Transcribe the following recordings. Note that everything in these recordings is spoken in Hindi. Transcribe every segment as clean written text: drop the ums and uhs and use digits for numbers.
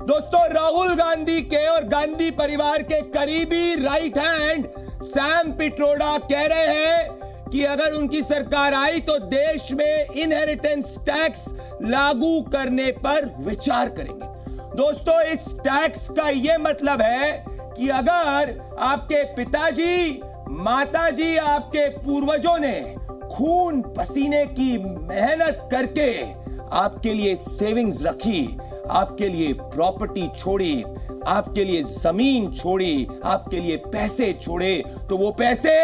दोस्तों, राहुल गांधी के और गांधी परिवार के करीबी राइट हैंड सैम पिट्रोडा कह रहे हैं कि अगर उनकी सरकार आई तो देश में इनहेरिटेंस टैक्स लागू करने पर विचार करेंगे। दोस्तों, इस टैक्स का यह मतलब है कि अगर आपके पिताजी, माताजी, आपके पूर्वजों ने खून पसीने की मेहनत करके आपके लिए सेविंग्स रखी, आपके लिए प्रॉपर्टी छोड़ी, आपके लिए जमीन छोड़ी, आपके लिए पैसे छोड़े, तो वो पैसे,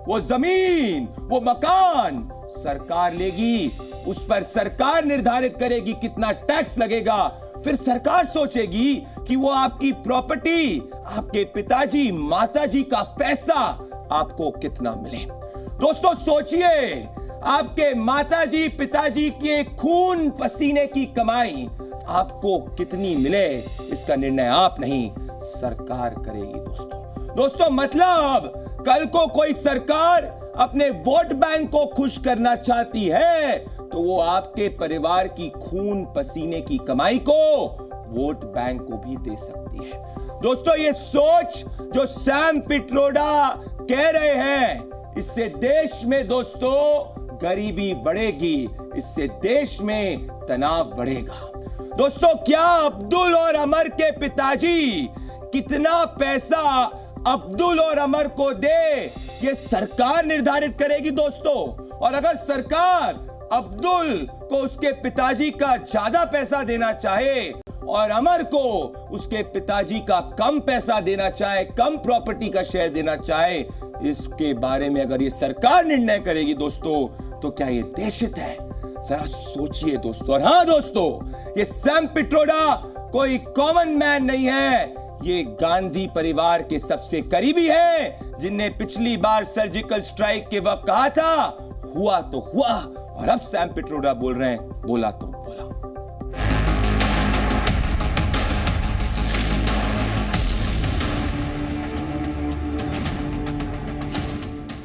वो जमीन, वो मकान सरकार लेगी। उस पर सरकार निर्धारित करेगी कितना टैक्स लगेगा। फिर सरकार सोचेगी कि वो आपकी प्रॉपर्टी, आपके पिताजी, माताजी का पैसा आपको कितना मिले। दोस्तों, सोचिए, आपके माताजी, पिताजी के खून पसीने की कमाई आपको कितनी मिले, इसका निर्णय आप नहीं, सरकार करेगी। दोस्तों, मतलब कल को कोई सरकार अपने वोट बैंक को खुश करना चाहती है तो वो आपके परिवार की खून पसीने की कमाई को वोट बैंक को भी दे सकती है। दोस्तों, ये सोच जो सैम पिट्रोडा कह रहे हैं, इससे देश में दोस्तों गरीबी बढ़ेगी, इससे देश में तनाव बढ़ेगा। दोस्तों, क्या अब्दुल और अमर के पिताजी कितना पैसा अब्दुल और अमर को दे, ये सरकार निर्धारित करेगी दोस्तों। और अगर सरकार अब्दुल को उसके पिताजी का ज्यादा पैसा देना चाहे और अमर को उसके पिताजी का कम पैसा देना चाहे, कम प्रॉपर्टी का शेयर देना चाहे, इसके बारे में अगर ये सरकार निर्णय करेगी दोस्तों, तो क्या ये देशहित है? जरा सोचिए दोस्तों। और हाँ दोस्तों, ये सैम पिट्रोडा कोई कॉमन मैन नहीं है, ये गांधी परिवार के सबसे करीबी हैं, जिनने पिछली बार सर्जिकल स्ट्राइक के वक्त कहा था हुआ तो हुआ, और अब सैम पिट्रोडा बोल रहे हैं बोला तो बोला।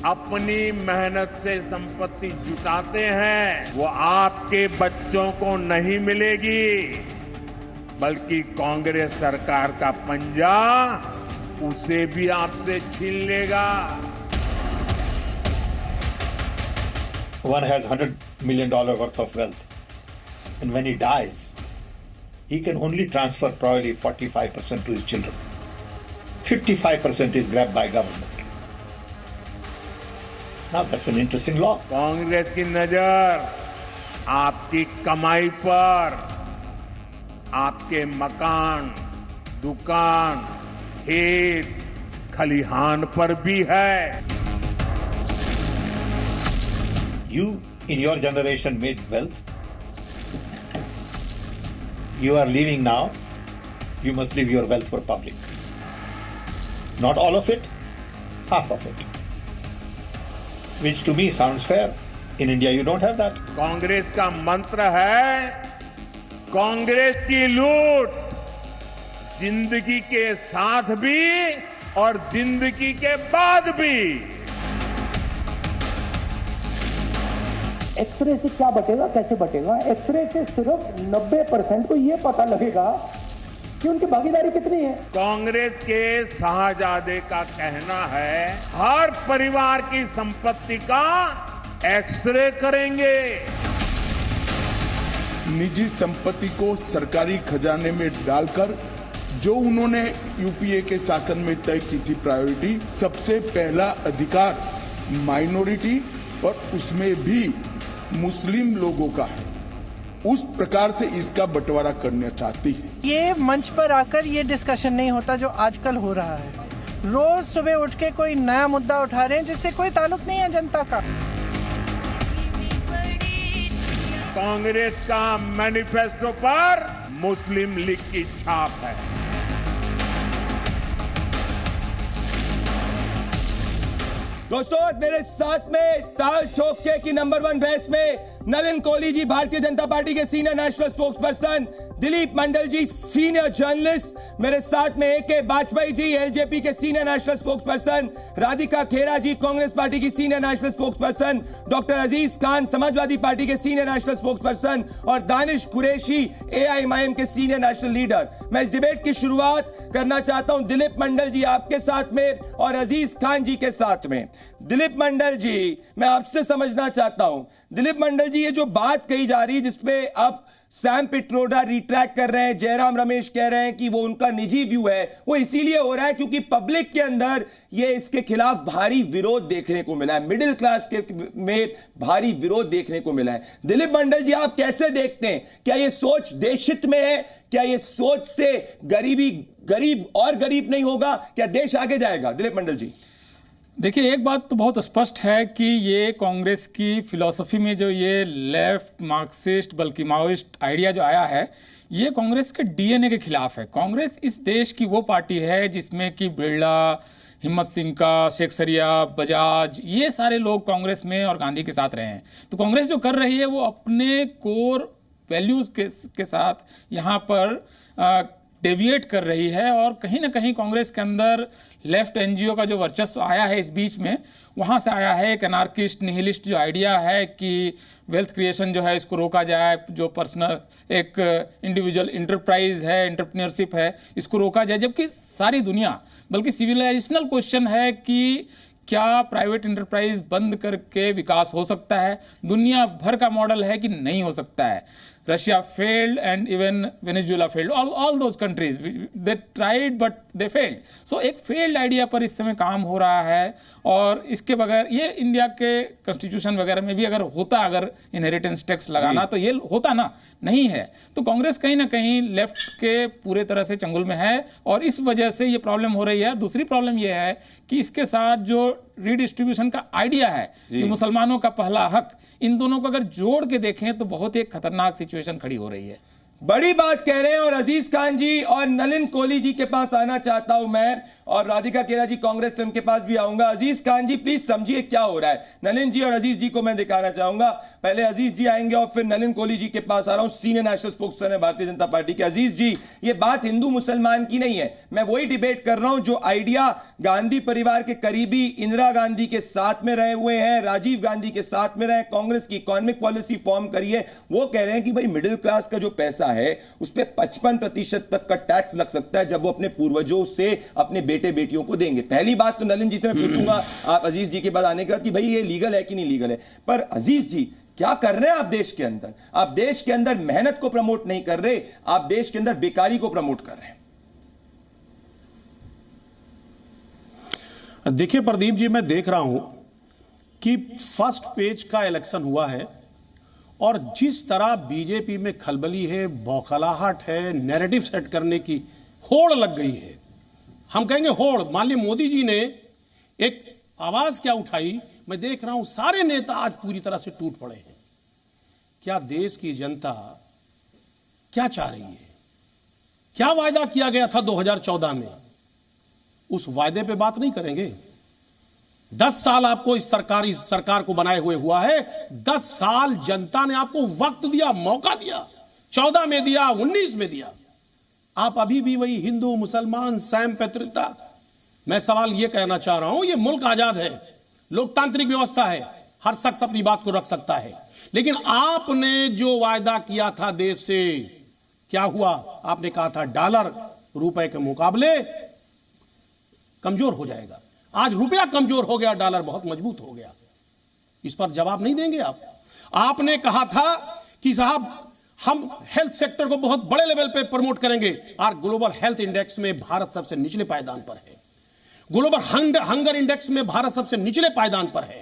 अपनी मेहनत से संपत्ति जुटाते हैं, वो आपके बच्चों को नहीं मिलेगी, बल्कि कांग्रेस सरकार का पंजा उसे भी आपसे छीन लेगा। One has $100 million worth of wealth, and when he dies, he can only transfer probably 45% to his children. 55% is grabbed by government. Now that's an interesting law. Congress की नजर आपकी कमाई पर, आपके मकान, दुकान, खेत, खलिहान पर भी है। You in your generation made wealth. You are leaving now. You must leave your wealth for public. Not all of it, half of it. Which to me sounds fair. In India you don't have that. Congress का मंत्र है कांग्रेस की लूट, जिंदगी के साथ भी और जिंदगी के बाद भी। एक्सरे से क्या बटेगा, कैसे बटेगा? एक्सरे से सिर्फ 90% को ये पता लगेगा कि उनकी भागीदारी कितनी है। कांग्रेस के शाहजादे का कहना है हर परिवार की संपत्ति का एक्सरे करेंगे। निजी संपत्ति को सरकारी खजाने में डालकर जो उन्होंने यूपीए के शासन में तय की थी प्रायोरिटी, सबसे पहला अधिकार माइनॉरिटी और उसमें भी मुस्लिम लोगों का है, उस प्रकार से इसका बंटवारा करना चाहती है। ये मंच पर आकर ये डिस्कशन नहीं होता जो आजकल हो रहा है। रोज सुबह उठ के कोई नया मुद्दा उठा रहे हैं जिससे कोई ताल्लुक नहीं है जनता का। कांग्रेस का मैनिफेस्टो पर मुस्लिम लीग की छाप है। दोस्तों, मेरे साथ में ताल ठोक के की नंबर 1 बहस में नलिन कोहली जी, भारतीय जनता पार्टी के senior national spokesperson, Dilip Mandal ji senior journalist, मेरे साथ में AK वाजपेयी जी एलजेपी के senior national spokesperson, Radhika Khera ji Congress party की senior national spokesperson, doctor Aziz Khan Samajwadi party के सीनियर नेशनल स्पोक्सपर्सन और दानिश कुरैशी AIMIM के सीनियर नेशनल लीडर। मैं इस डिबेट की शुरुआत करना चाहता हूं दिलीप मंडल जी आपके साथ में और अजीज खान जी के साथ में। दिलीप मंडल जी, मैं आपसे समझना चाहता हूं, दिलीप मंडल जी ये जो बात कही जा रही है जिसपे अब सैम पिट्रोडा रिट्रैक्ट कर रहे हैं, जयराम रमेश कह रहे हैं कि वो उनका निजी व्यू है, वो इसीलिए हो रहा है क्योंकि पब्लिक के अंदर ये इसके खिलाफ भारी विरोध देखने को मिला है, मिडिल क्लास के में भारी विरोध देखने को मिला है। दिलीप मंडल जी आप कैसे देखते हैं, क्या ये सोच देशहित में है, क्या ये सोच से गरीब और गरीब नहीं होगा, क्या देश आगे जाएगा? दिलीप मंडल जी देखिए, एक बात तो बहुत स्पष्ट है कि ये कांग्रेस की फिलॉसफी में जो ये लेफ्ट मार्क्सिस्ट बल्कि माओइस्ट आइडिया जो आया है, ये कांग्रेस के DNA के खिलाफ है। कांग्रेस इस देश की वो पार्टी है जिसमें कि बिरला, हिम्मत सिंह का, शेख सरिया, बजाज, ये सारे लोग कांग्रेस में और गांधी के साथ रहे हैं। तो कांग्रेस जो कर रही है वो अपने कोर वैल्यूज के साथ यहाँ पर डेविएट कर रही है और कहीं ना कहीं कांग्रेस के अंदर लेफ्ट NGO का जो वर्चस्व आया है इस बीच में, वहाँ से आया है एक अनार्किस्ट निहिलिस्ट जो आइडिया है कि वेल्थ क्रिएशन जो है इसको रोका जाए, जो पर्सनल एक इंडिविजुअल इंटरप्राइज है, एंटरप्रेन्योरशिप है, इसको रोका जाए। जबकि सारी दुनिया, बल्कि सिविलाइजेशनल क्वेश्चन है कि क्या प्राइवेट इंटरप्राइज बंद करके विकास हो सकता है? दुनिया भर का मॉडल है कि नहीं हो सकता है। Russia failed and even Venezuela failed, all those countries they tried but they failed. So एक फेल्ड आइडिया पर इस समय काम हो रहा है और इसके बगैर ये इंडिया के कॉन्स्टिट्यूशन वगैरह में भी अगर होता, अगर इनहेरिटेंस टैक्स लगाना तो ये होता ना, नहीं है। तो कांग्रेस कहीं ना कहीं लेफ्ट के पूरे तरह से चंगुल में है और इस वजह से ये प्रॉब्लम हो रही है। दूसरी प्रॉब्लम ये है कि इसके साथ जो रीडिस्ट्रीब्यूशन का आइडिया है कि मुसलमानों का पहला हक, इन दोनों को अगर जोड़ के देखें तो बहुत ही खतरनाक सिचुएशन खड़ी हो रही है। बड़ी बात कह रहे हैं। और अजीज खान जी और नलिन कोहली जी के पास आना चाहता हूं मैं, और राधिका खेरा जी कांग्रेस से उनके पास भी आऊंगा। अजीज खान जी प्लीज समझिए क्या हो रहा है। नलिन जी और अजीज जी को मैं दिखाना चाहूंगा, पहले अजीज जी आएंगे और फिर नलिन कोहली जी के पास आ रहा हूं, सीनियर नेशनल स्पोक्सपर्सन है भारतीय जनता पार्टी के। अजीज जी, ये बात हिंदू मुसलमान की नहीं है, मैं वही डिबेट कर रहा हूं जो आइडिया गांधी परिवार के करीबी इंदिरा गांधी के साथ में रहे हुए हैं, राजीव गांधी के साथ में रहे, कांग्रेस की इकोनॉमिक पॉलिसी फॉर्म करी है। वो कह रहे हैं कि भाई मिडिल क्लास का जो पैसा है उस पर 55% तक का टैक्स लग सकता है जब वो अपने पूर्वजों से अपने बेटे बेटियों को देंगे। पहली बात तो नलिन जी से मैं पूछूंगा आप अजीज जी के बाद आने के बाद कि भाई ये लीगल है कि नहीं लीगल है। पर अजीज जी क्या कर रहे हैं आप देश के अंदर? आप देश के अंदर मेहनत को प्रमोट नहीं कर रहे, आप देश के अंदर बेकारी को प्रमोट कर रहे हैं। देखिए प्रदीप जी, मैं देख रहा हूं कि फर्स्ट पेज का इलेक्शन हुआ है और जिस तरह बीजेपी में खलबली है, बौखलाहट है, नैरेटिव सेट करने की होड़ लग गई है। हम कहेंगे होड़, मान लीजिए मोदी जी ने एक आवाज क्या उठाई, मैं देख रहा हूं सारे नेता आज पूरी तरह से टूट पड़े हैं। क्या देश की जनता क्या चाह रही है? क्या वायदा किया गया था 2014 में, उस वायदे पे बात नहीं करेंगे। 10 साल आपको इस सरकार को बनाए हुए हुआ है। 10 साल जनता ने आपको वक्त दिया, मौका दिया, 14 में दिया, 19 में दिया। आप अभी भी वही हिंदू मुसलमान सैम पैतृकता। मैं सवाल यह कहना चाह रहा हूं, यह मुल्क आजाद है, लोकतांत्रिक व्यवस्था है, हर शख्स अपनी बात को रख सकता है। लेकिन आपने जो वायदा किया था देश से, क्या हुआ? आपने कहा था डॉलर रुपए के मुकाबले कमजोर हो जाएगा। आज रुपया कमजोर हो गया, डॉलर बहुत मजबूत हो गया। इस पर जवाब नहीं देंगे आप? आपने कहा था कि साहब हम हेल्थ सेक्टर को बहुत बड़े लेवल पे प्रमोट करेंगे, और ग्लोबल हेल्थ इंडेक्स में भारत सबसे निचले पायदान पर है। ग्लोबल हंगर इंडेक्स में भारत सबसे निचले पायदान पर है।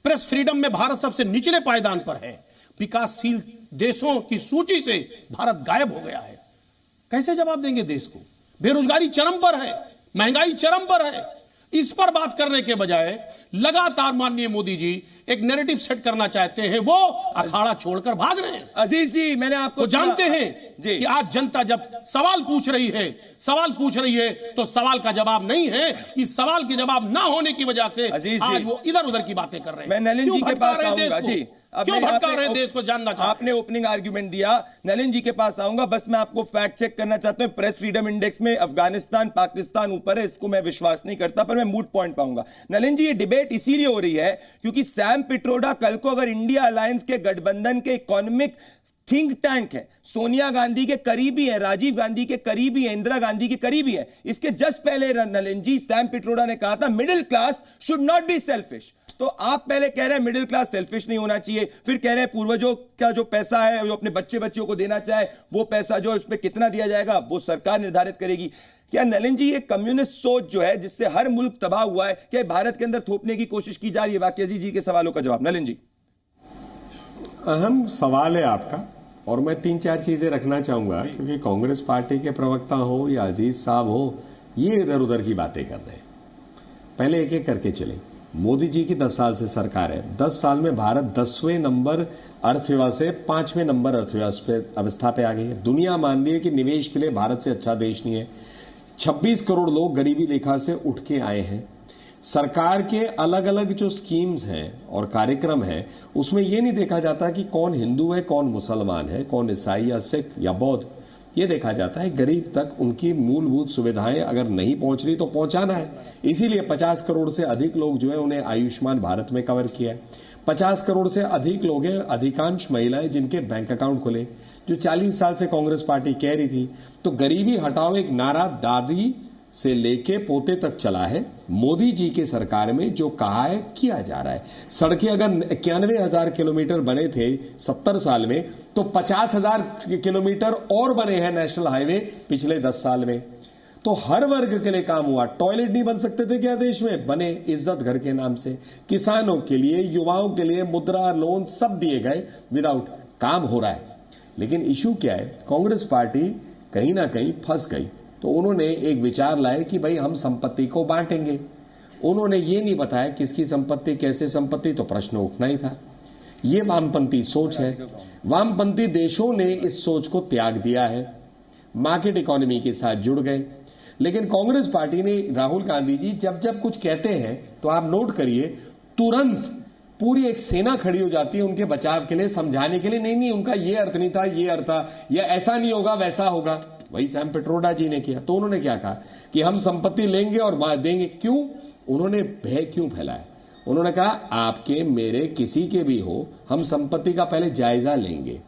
प्रेस फ्रीडम में भारत सबसे निचले पायदान पर है। विकासशील देशों की सूची से भारत गायब हो गया है। कैसे जवाब देंगे देश को? बेरोजगारी चरम पर है, महंगाई चरम पर है। इस पर बात करने के बजाय लगातार माननीय मोदी जी एक नैरेटिव सेट करना चाहते हैं, वो अखाड़ा छोड़कर भाग रहे हैं। अजीज जी, मैंने आपको जानते हैं कि आज जनता जब सवाल पूछ रही है तो सवाल का जवाब नहीं है। इस सवाल के जवाब ना होने की वजह से आज वो इधर उधर की बातें कर रहे हैं। मैं नलिन जी के पास आऊंगा जी, क्यों भटका रहे हैं देश को जानना चाहते हैं। आपने ओपनिंग आर्ग्यूमेंट दिया, नलिन जी के पास आऊंगा। बस मैं आपको फैक्ट चेक करना चाहता हूं, प्रेस फ्रीडम इंडेक्स में अफगानिस्तान पाकिस्तान ऊपर है, इसको मैं विश्वास नहीं करता, पर मैं मूड पॉइंट पाऊंगा। नलिन जी, ये डिबेट इसीलिए हो रही है क्योंकि सैम पिट्रोडा कल को अगर इंडिया अलायंस के गठबंधन के इकोनॉमिक थिंक टैंक है, सोनिया गांधी के करीबी है, राजीव गांधी के करीबी है, इंदिरा गांधी के करीबी है, इसके जस्ट पहले नलिन जी सैम पिट्रोडा ने कहा था middle class should not be selfish. तो आप पहले कह रहे हैं मिडिल क्लास सेल्फिश नहीं होना चाहिए, फिर कह रहे हैं पूर्वजों का जो पैसा है जो अपने बच्चियों को देना चाहे वो पैसा जो उस पर कितना दिया जाएगा वो सरकार निर्धारित करेगी। क्या नलिन जी ये कम्युनिस्ट सोच जो है जिससे हर मुल्क तबाह हुआ है, क्या भारत के अंदर थोपने की कोशिश की जा रही है? वाकई जी के सवालों का जवाब नलिन जी। अहम सवाल है आपका, और मैं 3-4 चीजें रखना चाहूंगा क्योंकि कांग्रेस पार्टी के प्रवक्ता हो या अजीज साहब हो, ये इधर उधर की बातें कर रहे हैं। पहले एक एक करके चले। मोदी जी की 10 साल से सरकार है, 10 साल में भारत 10वें नंबर अर्थव्यवस्था से 5वें नंबर अर्थव्यवस्था पे आ गई है। दुनिया मान रही है कि निवेश के लिए भारत से अच्छा देश नहीं है। 26 करोड़ लोग गरीबी रेखा से उठ के आए हैं। सरकार के अलग अलग जो स्कीम्स हैं और कार्यक्रम हैं उसमें यह नहीं देखा जाता कि कौन हिंदू है, कौन मुसलमान है, कौन ईसाई या सिख या बौद्ध। ये देखा जाता है गरीब तक उनकी मूलभूत सुविधाएं अगर नहीं पहुंच रही तो पहुंचाना है। इसीलिए 50 करोड़ से अधिक लोग जो है उन्हें आयुष्मान भारत में कवर किया है। 50 करोड़ से अधिक लोग हैं, अधिकांश महिलाएं जिनके बैंक अकाउंट खुले, जो 40 साल से कांग्रेस पार्टी कह रही थी। तो गरीबी हटाओ एक नारा दादी से लेके पोते तक चला है। मोदी जी के सरकार में जो कहा है किया जा रहा है। सड़कें अगर 91,000 किलोमीटर बने थे 70 साल में, तो 50,000 किलोमीटर और बने हैं नेशनल हाईवे पिछले 10 साल में। तो हर वर्ग के लिए काम हुआ। टॉयलेट नहीं बन सकते थे क्या देश में? बने, इज्जत घर के नाम से। किसानों के लिए, युवाओं के लिए मुद्रा लोन सब दिए गए, विदाउट काम हो रहा है। लेकिन इशू क्या है? कांग्रेस पार्टी कहीं ना कहीं फंस गई। तो उन्होंने एक विचार लाए कि भाई हम संपत्ति को बांटेंगे। उन्होंने ये नहीं बताया किसकी संपत्ति, कैसे संपत्ति, तो प्रश्न उठना ही था। ये वामपंथी सोच है। वामपंथी देशों ने इस सोच को त्याग दिया है, मार्केट इकोनॉमी के साथ जुड़ गए। लेकिन कांग्रेस पार्टी ने, राहुल गांधी जी जब जब कुछ कहते हैं तो आप नोट करिए, तुरंत पूरी एक सेना खड़ी हो जाती है उनके बचाव के लिए, समझाने के लिए। नहीं, उनका ये अर्थ नहीं था, ये अर्थ था, या ऐसा नहीं होगा वैसा होगा। वही सैम पिट्रोडा जी ने किया। तो उन्होंने क्या कहा कि हम संपत्ति लेंगे और देंगे। क्यों? उन्होंने भय क्यों फैलाया? उन्होंने कहा आपके, मेरे, किसी के भी हो, हम संपत्ति का पहले जायजा लेंगे।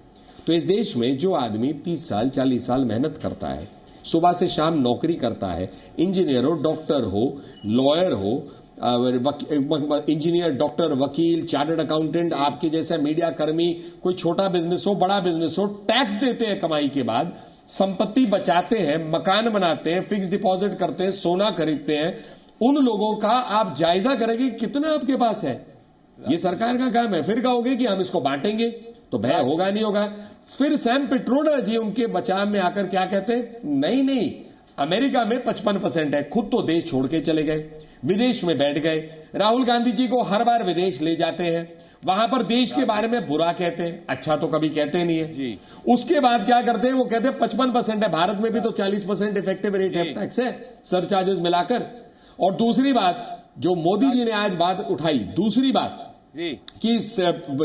तो इस देश में जो आदमी 30 साल 40 साल मेहनत करता है, सुबह से शाम नौकरी करता है, इंजीनियर हो, डॉक्टर हो, लॉयर हो, इंजीनियर, डॉक्टर, वकील, चार्टर्ड अकाउंटेंट, आपके जैसा मीडिया कर्मी, कोई छोटा बिजनेस हो, बड़ा बिजनेस हो, टैक्स देते हैं कमाई के बाद, संपत्ति बचाते हैं, मकान बनाते हैं, फिक्स डिपॉजिट करते हैं, सोना खरीदते हैं। उन लोगों का आप जायजा करेंगे कितना आपके पास है। ये सरकार का काम है। फिर कहोगे कि हम इसको बांटेंगे, तो भय होगा नहीं होगा। फिर सैम पिट्रोडा जी उनके बचाव में आकर क्या कहते हैं? नहीं, अमेरिका में 55% है। खुद तो देश छोड़ के चले गए, विदेश में बैठ गए। राहुल गांधी जी को हर बार विदेश ले जाते हैं, वहां पर देश के बारे में बुरा कहते हैं, अच्छा तो कभी कहते नहीं है जी। उसके बाद क्या करते हैं? वो कहते हैं 55% है, भारत में भी तो 40% इफेक्टिव रेट ऑफ टैक्स है, सरचार्जेस मिलाकर। और दूसरी बात जो मोदी जी ने आज बात उठाई, दूसरी बात कि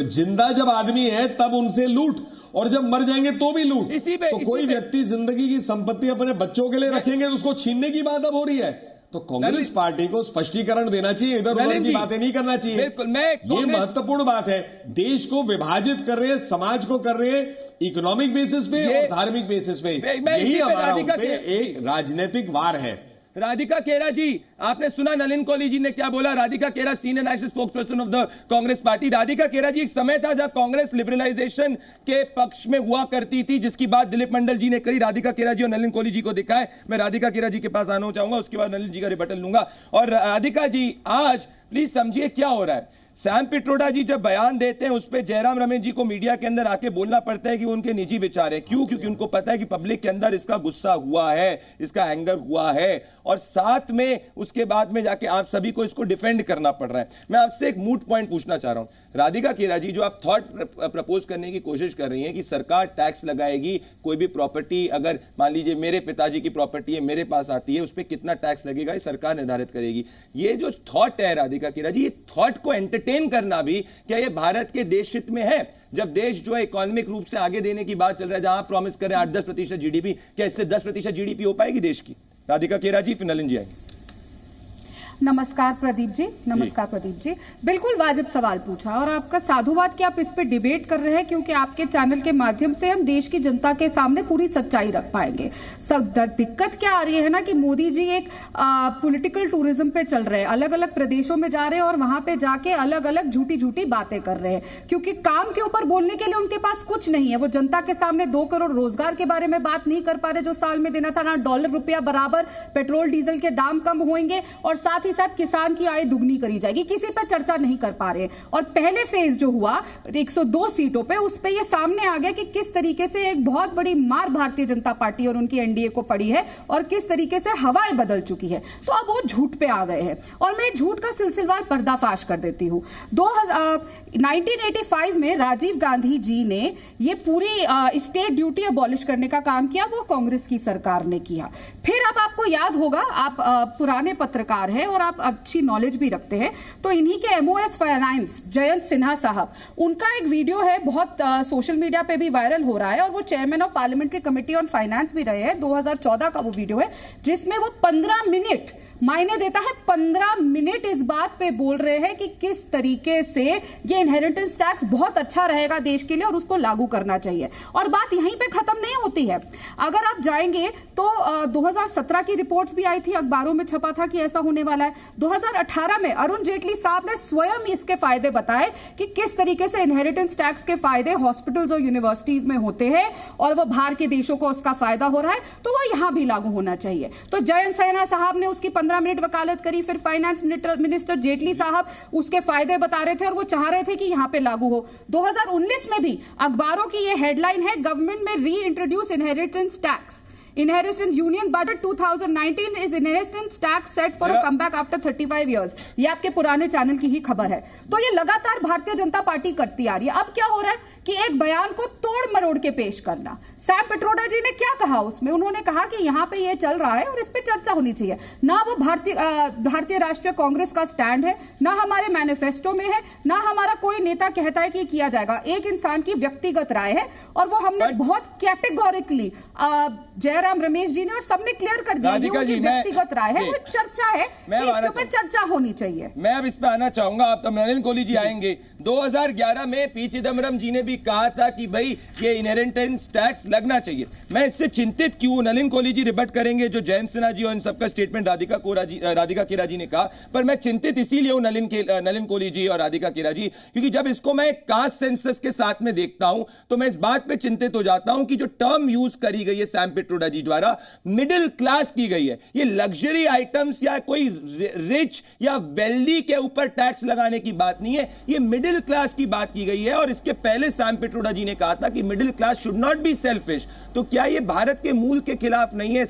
जिंदा जब आदमी है तब उनसे लूट, और जब मर जाएंगे तो भी लूट। तो कोई व्यक्ति जिंदगी की संपत्ति अपने बच्चों के लिए रखेंगे तो उसको छीनने की बात अब हो रही है। तो कांग्रेस पार्टी को स्पष्टीकरण देना चाहिए, इधर उधर की बातें नहीं करना चाहिए। ये महत्वपूर्ण बात है। देश को विभाजित कर रहे हैं, समाज को कर रहे हैं इकोनॉमिक बेसिस पे और धार्मिक बेसिस पे। यही हमारा एक राजनीतिक वार है। राधिका केरा जी, आपने सुना नलिन कोहली जी ने क्या बोला? राधिका केरा, senior national spokesperson of the Congress party. Radhika केरा जी, एक समय था जब कांग्रेस लिबरलाइजेशन के पक्ष में हुआ करती थी, जिसकी बात दिलीप मंडल जी ने करी। राधिका केरा जी और नलिन कोहली जी को दिखाए। मैं राधिका केरा जी के पास आना चाहूंगा, उसके बाद नलिन जी का रिबटल लूंगा। और राधिका जी, आज प्लीज समझिए क्या हो रहा है। सैम पिट्रोडा जी जब बयान देते हैं उस पर जयराम रमेश जी को मीडिया के अंदर आके बोलना पड़ता है कि वो उनके निजी विचार है। क्यों? क्योंकि उनको पता है कि पब्लिक के अंदर इसका गुस्सा हुआ है, इसका एंगर हुआ है। और साथ में उस उसके बाद में जाके आप सभी को इसको डिफेंड करना पड़ रहा है। मैं आपसे एक मूट पॉइंट पूछना चाह रहा हूं, राधिका खेरा जी, जो आप थॉट प्रपोज करने की कोशिश कर रही हैं कि सरकार टैक्स लगाएगी, कोई भी प्रॉपर्टी अगर मान लीजिए मेरे पिताजी की प्रॉपर्टी है मेरे पास आती है, उस पर कितना टैक्स लगेगा ये सरकार निर्धारित करेगी, ये जो थॉट है राधिका खेरा जी, ये थॉट को एंटरटेन करना भी क्या ये भारत के देश हित में है? जब देश जो है इकोनॉमिक रूप से आगे देने की बात चल रहा है, जहां प्रॉमिस कर रहे हैं 8-10% जीडीपी, क्या इससे 10% जीडीपी हो पाएगी देश की? राधिका खेरा जी, फिर नलिन जी आएंगे। नमस्कार प्रदीप जी। नमस्कार प्रदीप जी, बिल्कुल वाजिब सवाल पूछा और आपका साधुवाद कि आप इस पे डिबेट कर रहे हैं, क्योंकि आपके चैनल के माध्यम से हम देश की जनता के सामने पूरी सच्चाई रख पाएंगे। सब दिक्कत क्या आ रही है ना कि मोदी जी एक पॉलिटिकल टूरिज्म पे चल रहे हैं, अलग अलग प्रदेशों में जा रहे हैं और वहां पे जाके अलग अलग झूठी झूठी बातें कर रहे हैं, क्योंकि काम के ऊपर बोलने के लिए उनके पास कुछ नहीं है। वो जनता के सामने 2 करोड़ रोजगार के बारे में बात नहीं कर पा रहे जो साल में देना था, ना डॉलर रुपया बराबर पेट्रोल डीजल के दाम कम होंगे और साथ ही साथ किसान की आय दुगनी करी जाएगी, किसी पर चर्चा नहीं कर पा रहे। और पहले फेज जो हुआ 102 सीटों पे, उस पे ये सामने आ गया कि किस तरीके से एक बहुत बड़ी मार भारतीय जनता पार्टी और उनकी एनडीए को पड़ी है और किस तरीके से हवाएं बदल चुकी है। तो अब वो झूठ पे आ गए हैं और मैं झूठ का सिलसिलेवार पर्दाफाश कर देती हूं। 1985 में राजीव गांधी जी ने ये पूरी स्टेट ड्यूटी अबॉलिश करने का काम किया, वो कांग्रेस की सरकार ने किया। फिर अब आपको याद होगा, आप पुराने पत्रकार हैं और आप अच्छी नॉलेज भी रखते हैं, तो इन्हीं के एमओएस फाइनेंस जयंत सिन्हा साहब, उनका एक वीडियो है बहुत सोशल मीडिया पे भी वायरल हो रहा है और वो chairman of parliamentary committee on finance भी रहे हैं। 2014 का वो वीडियो है जिसमें वो 15 मिनट मायने देता है, 15 मिनट इस बात पे बोल रहे हैं कि किस तरीके से ये इनहेरिटेंस टैक्स बहुत अच्छा रहेगा देश के लिए और उसको लागू करना चाहिए। और बात यहीं पे खत्म नहीं होती है। अगर आप जाएंगे तो 2017 की रिपोर्ट्स भी आई थी, अखबारों में छपा था कि ऐसा होने वाला है। 2018 में अरुण जेटली साहब ने स्वयं इसके फायदे बताए कि किस तरीके से इनहेरिटेंस टैक्स के फायदे हॉस्पिटल्स और यूनिवर्सिटीज में होते हैं और वो बाहर के देशों को उसका फायदा हो रहा है, तो वो यहां भी लागू होना चाहिए। तो जयंत सिन्हा साहब ने उसकी 15 मिनट वकालत करी, फिर फाइनेंस मिनिस्टर जेटली साहब उसके फायदे बता रहे थे और वो चाह रहे थे कि यहां पे लागू हो। 2019 में भी अखबारों की ये हेडलाइन है, गवर्नमेंट में री introduce inheritance tax, inheritance union budget 2019 is inheritance tax set for a comeback after 35 years. ये आपके पुराने चैनल की ही खबर है। तो ये लगातार भारतीय जनता पार्टी करती आ रही है। अब क्या हो रहा है कि एक बयान को तोड़ मरोड़ के पेश करना। सैम पिट्रोडा जी ने क्या कहा उसमें, उन्होंने कहा कि यहां पे ये चल रहा है और इस पे चर्चा होनी चाहिए। ना वो भारतीय राष्ट्रीय कांग्रेस का स्टैंड है, ना हमारे मैनिफेस्टो में है, ना हमारा कोई नेता कहता है कि किया जाएगा। एक इंसान की व्यक्तिगत राय है और वो हमने बहुत कैटेगोरिकली जयराम रमेश जी ने और सबने क्लियर कर दिया कि व्यक्तिगत राय है, वो चर्चा है, इसके ऊपर चर्चा होनी चाहिए। मैं अब इस पे आना चाहूंगा, आप तो नलिन कोहली जी आएंगे। 2011 में पी चिदम्बरम जी ने भी कहा था कि भाई ये इनहेरिटेंस टैक्स लगना चाहिए। मैं इससे चिंतित क्यों, नलिन कोहली जी रिबट करेंगे जो जयंत सिन्हा जी और इन सबका स्टेटमेंट राधिका खेरा जी ने कहा, पर मैं चिंतित इसीलिए हूं नलिन कोहली जी और राधिका खेरा जी, क्योंकि जब इसको मैं कास्ट सेंसस के साथ में देखता हूं तो मैं इस बात पे चिंतित हो जाता हूं कि जो टर्म यूज करी गई है सैम पिट्रोडा जी द्वारा, मिडिल क्लास की गई है। ये लग्जरी आइटम्स या कोई रिच या वेल्दी के ऊपर टैक्स लगाने की बात नहीं है, ये मिडिल क्लास की बात की गई है। और इसके पहले सैम पिट्रोडा जी ने कहा था कि middle class should not be selfish. तो क्या ये भारत के मूल के खिलाफ नहीं है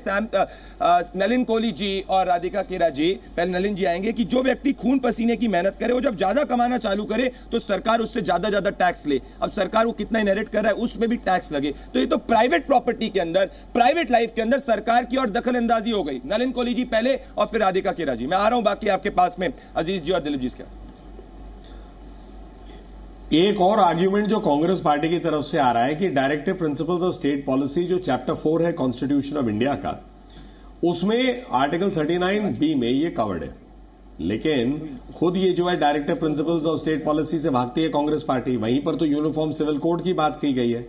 नलिन कोहली जी और राधिका खेरा जी? पहले नलिन जी आएंगे कि जो व्यक्ति खून पसीने की मेहनत करे, वो जब ज्यादा कमाना चालू करे तो सरकार उससे ज्यादा टैक्स ले। अब सरकार वो कितना इनहेरिट कर रहा है उसमें भी टैक्स लगे, तो ये तो प्राइवेट प्रॉपर्टी के अंदर, प्राइवेट लाइफ के अंदर सरकार की और दखल अंदाजी हो गई। नलिन कोहली जी पहले और फिर राधिका खेरा जी। मैं आ रहा हूं बाकी आपके पास में अजीज जी और दिलीप जी के। एक और आर्ग्यूमेंट जो कांग्रेस पार्टी की तरफ से आ रहा है कि directive principles of state policy जो चैप्टर 4 है कॉन्स्टिट्यूशन ऑफ इंडिया का, उसमें आर्टिकल 39B में ये कवर्ड है, लेकिन खुद ये जो है directive principles of state policy से भागती है कांग्रेस पार्टी। वहीं पर तो यूनिफॉर्म सिविल कोड की बात की गई है।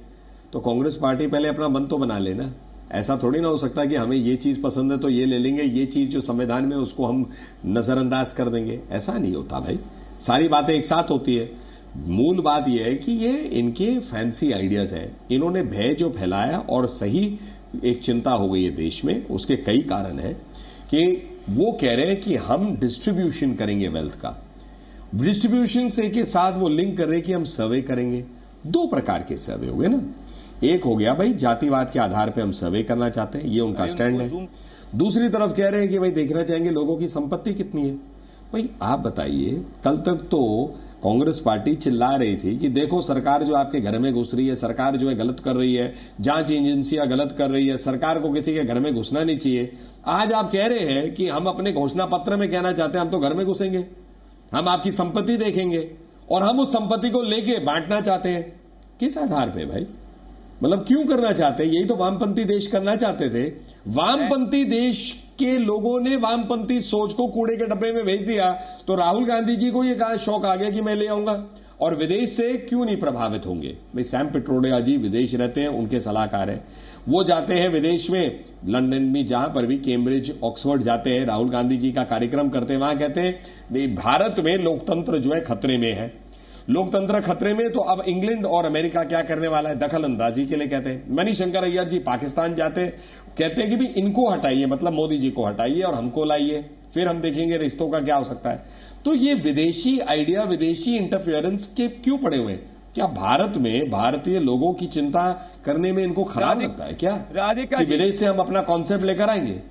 तो कांग्रेस पार्टी पहले अपना मन तो बना लेना। ऐसा थोड़ी ना हो सकता कि हमें ये चीज पसंद है तो ये ले लेंगे, ये चीज जो संविधान में उसको हम नजरअंदाज कर देंगे। ऐसा नहीं होता भाई, सारी बातें एक साथ होती है। मूल बात यह है कि ये इनके फैंसी आइडियाज हैं, इन्होंने भय जो फैलाया और सही एक चिंता हो गई है देश में। उसके कई कारण हैं कि वो कह रहे हैं कि हम डिस्ट्रीब्यूशन करेंगे वेल्थ का, डिस्ट्रीब्यूशन से के साथ वो लिंक कर रहे हैं कि हम सर्वे करेंगे। 2 प्रकार के सर्वे हो गए ना, एक हो गया भाई जातिवाद के आधार पे हम सर्वे करना चाहते हैं, ये उनका स्टैंड है। दूसरी तरफ कह रहे हैं कि भाई देखना चाहेंगे लोगों की संपत्ति कितनी है। भाई आप बताइए, कल तक तो कांग्रेस पार्टी चिल्ला रही थी कि देखो सरकार जो आपके घर में घुस रही है, सरकार जो है गलत कर रही है, जांच एजेंसियां गलत कर रही है, सरकार को किसी के घर में घुसना नहीं चाहिए। आज आप कह रहे हैं कि हम अपने घोषणा पत्र में कहना चाहते हैं हम तो घर में घुसेंगे, हम आपकी संपत्ति देखेंगे और हम उस संपत्ति को लेके बांटना चाहते हैं। किस आधार पे भाई? मतलब क्यों करना चाहते हैं? यही तो वामपंथी देश करना चाहते थे। वामपंथी देश के लोगों ने वामपंथी सोच को कूड़े के डब्बे में भेज दिया, तो राहुल गांधी जी को यह कहा शौक आ गया कि मैं ले आऊंगा, और विदेश से क्यों नहीं प्रभावित होंगे? भाई सैम पिट्रोडा जी विदेश रहते हैं, उनके सलाहकार हैं, वो जाते हैं विदेश में, लंदन में जहां पर भी, कैम्ब्रिज, ऑक्सफोर्ड जाते हैं, राहुल गांधी जी का कार्यक्रम करते हैं, वहां कहते हैं भारत में लोकतंत्र जो है खतरे में है, लोकतंत्र खतरे में। तो अब इंग्लैंड और अमेरिका क्या करने वाला है? दखल अंदाजी के लिए कहते हैं। मणिशंकर अय्यर जी पाकिस्तान जाते हैं, कहते हैं कि भी इनको हटाइए, मतलब मोदी जी को हटाइए और हमको लाइए, फिर हम देखेंगे रिश्तों का क्या हो सकता है। तो ये विदेशी आइडिया, विदेशी इंटरफेरेंस के क्यों पड़े हुए हैं? क्या भारत में भारतीय लोगों की चिंता करने में इनको खराब लगता है क्या? राधिका कि जी, विदेश से हम अपना कॉन्सेप्ट लेकर आएंगे?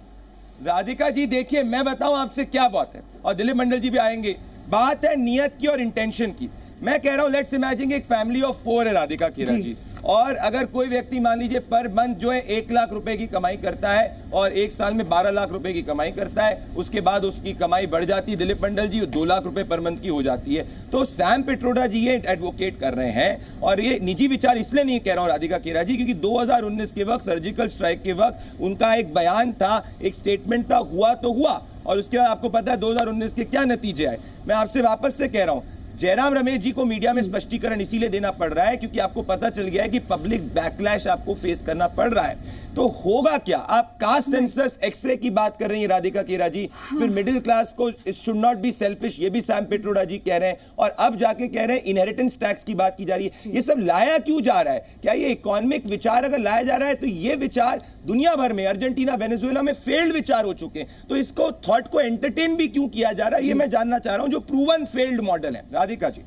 राधिका जी देखिए, मैं बताऊं आपसे क्या बात है, और दिलीप मंडल जी भी आएंगे। बात है नियत की और इंटेंशन की। मैं कह रहा हूं लेट्स इमेजिन एक फैमिली ऑफ 4 है राधिका खेरा जी, और अगर कोई व्यक्ति मान लीजिए पर मंथ जो है 1 लाख रुपए की कमाई करता है और 1 साल में 12 लाख रुपए की कमाई करता है, उसके बाद उसकी कमाई बढ़ जाती है, दिलीप मंडल जी 2 लाख रुपए पर मंथ की हो जाती है। तो सैम पिट्रोडा जी ये एडवोकेट कर रहे हैं, और ये निजी विचार इसलिए नहीं कह रहा हूं राधिका खेरा जी, क्योंकि 2019 के वक्त सर्जिकल स्ट्राइक के वक्त उनका एक बयान था, एक स्टेटमेंट था, हुआ तो हुआ, और उसके बाद आपको पता है 2019 के क्या नतीजे आए। मैं आपसे वापस से कह रहा हूं, जयराम रमेश जी को मीडिया में स्पष्टीकरण इसीलिए देना पड़ रहा है क्योंकि आपको पता चल गया है कि पब्लिक बैकलैश आपको फेस करना पड़ रहा है। तो होगा क्या? आप कास्ट सेंसस एक्सरे की बात कर रही हैं राधिका खेरा जी, फिर मिडिल क्लास को it should not be selfish, ये भी सैम पिट्रोडा जी कह रहे हैं, और अब जाके कह रहे हैं इनहेरिटेंस टैक्स की बात की जा रही है। ये सब लाया क्यों जा रहा है? क्या ये इकोनॉमिक विचार अगर लाया जा रहा है तो ये विचार दुनिया भर में, अर्जेंटीना, वेनेजुएला में फेल्ड विचार हो चुके हैं, तो इसको थॉट को एंटरटेन भी क्यों किया जा रहा है, ये मैं जानना चाह रहा हूं, जो प्रूवन फेल्ड मॉडल है। राधिका जी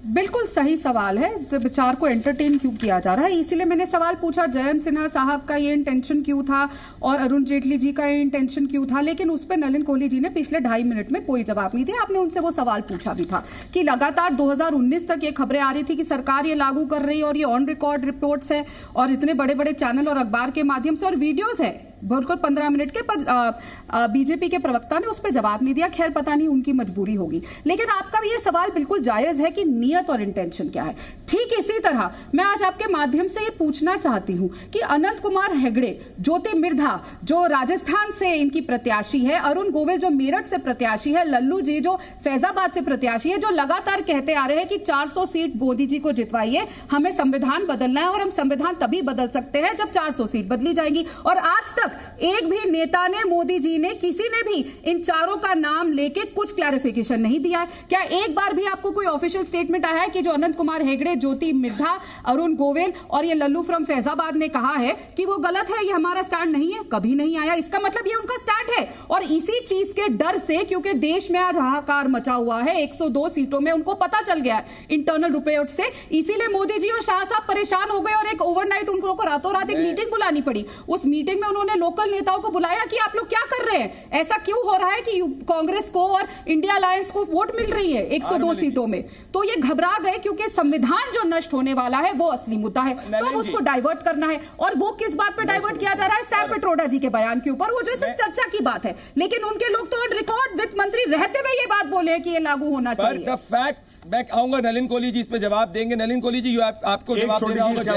बिल्कुल सही सवाल है, इस विचार को एंटरटेन क्यों किया जा रहा है, इसीलिए मैंने सवाल पूछा जयंत सिन्हा साहब का ये इंटेंशन क्यों था और अरुण जेटली जी का ये इंटेंशन क्यों था, लेकिन उस पर नलिन कोहली जी ने पिछले 2.5 मिनट में कोई जवाब नहीं दिया। आपने उनसे वो सवाल पूछा भी था कि लगातार 2019 तक ये खबरें आ रही थी कि सरकार ये लागू कर रही है, और ये ऑन रिकॉर्ड रिपोर्ट्स है और इतने बड़े बड़े चैनल और अखबार के माध्यम से, और वीडियोज है बिल्कुल 15 मिनट के, पर बीजेपी के प्रवक्ता ने उस पर जवाब नहीं दिया। खैर पता नहीं उनकी मजबूरी होगी, लेकिन आपका भी ये सवाल बिल्कुल जायज है कि नियत और इंटेंशन क्या है। ठीक इसी तरह मैं आज आपके माध्यम से ये पूछना चाहती हूं कि अनंत कुमार हेगड़े, ज्योति मिर्धा जो राजस्थान से इनकी प्रत्याशी है, अरुण गोविल जो मेरठ से प्रत्याशी है, लल्लू जी जो फैजाबाद से प्रत्याशी है, जो लगातार कहते आ रहे हैं कि 400 सीट मोदी जी को जितवाइए, हमें संविधान बदलना है और हम संविधान तभी बदल सकते हैं जब 400 सीट बदली जाएंगी। और आज तक एक भी नेता ने, मोदी जी ने, किसी ने भी इन चारों का नाम लेके कुछ क्लैरिफिकेशन नहीं दिया है। क्या एक बार भी आपको कोई ऑफिशियल स्टेटमेंट आया है कि जो अनंत कुमार हेगड़े, ज्योति मिर्धा, अरुण गोविल और ये लल्लू फ्रॉम फैजाबाद ने कहा है कि वो गलत है, ये हमारा स्टैंड नहीं है? कभी नहीं आया। इसका मतलब ये उनका स्टैंड है, और इसी चीज के डर से, क्योंकि देश में आज हाहाकार मचा हुआ है, 102 सीटों में उनको पता चल गया है इंटरनल रिपोर्ट से, इसीलिए मोदी जी और शाह साहब परेशान हो गए और एक ओवरनाइट उनको रातों रात एक मीटिंग बुलानी पड़ी। उस मीटिंग में उन्होंने लोकल नेताओं को बुलाया कि आप लोग क्या कर रहे हैं, ऐसा क्यों हो रहा है कि कांग्रेस को और इंडिया अलायंस को वोट मिल रही है 102 सीटों में। तो ये घबरा गए क्योंकि संविधान जो नष्ट होने वाला है वो असली मुद्दा है, तो अब उसको डाइवर्ट करना है। और वो किस बात पे डाइवर्ट किया जा रहा है? सैम पिट्रोडा जी के बयान के ऊपर, वो जो सिर्फ चर्चा की बात है, लेकिन उनके लोग तो ऑन रिकॉर्ड वित्त मंत्री रहते हुए ये बात बोले कि ये लागू होना चाहिए। मैं आऊंगा, नलिन कोहली जी इस पे जवाब देंगे। नलिन कोहली जी आपको जवाब देना होगा,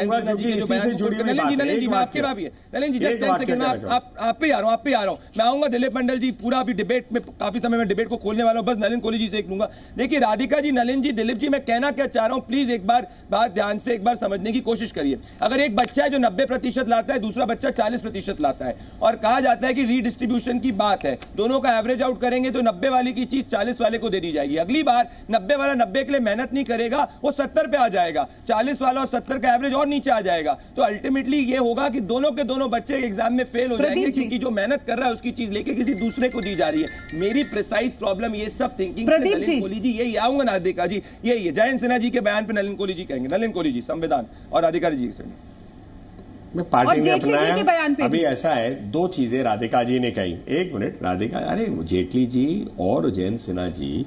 नलिन जी मैं आपके बात है, नलिन जी जस्ट 10 सेकंड में आप पे आ रहा हूं। मैं आऊंगा, दिलीप मंडल जी पूरा अभी डिबेट में, काफी समय में डिबेट को खोलने वाला हूं, बस नलिन कोहली जी से एक लूंगा। देखिए राधिका जी, नलिन जी, दिलीप जी, मैं कहना क्या चाह रहा हूं, प्लीज एक बार बात ध्यान से एक बार समझने की कोशिश करिए। अगर एक बच्चा है जो 90% लाता है, दूसरा बच्चा 40% लाता है, और कहा जाता है कि रीडिस्ट्रीब्यूशन की बात है, दोनों का एवरेज आउट करेंगे तो 90 वाले की चीज 40 वाले को दे दी जाएगी। अगली बार 90 वाला 90 के लिए मेहनत नहीं करेगा, वो 70 पे आ जाएगा, 40 वाला और 70 का एवरेज और नीचे आ जाएगा। तो अल्टीमेटली ये होगा कि दोनों के दोनों बच्चे एग्जाम में फेल हो जाएंगे, क्योंकि जो मेहनत कर रहा है उसकी चीज लेके किसी दूसरे को दी जा रही है। मेरी प्रिसाइज प्रॉब्लम ये सब थिंकिंग से नलिन कोहली जी, यही आऊंगा ना राधिका जी, यही है। जयंत सिन्हा जी के बयान पे नलिन कोहली जी कहेंगे, नलिन कोहली जी संविधान और अधिकारी जी से। पार्टी ने अपनाया। अभी ऐसा है, दो चीजें राधिका जी ने कही। एक मिनट, राधिका, अरे जेटली जी और जयंत सिन्हा जी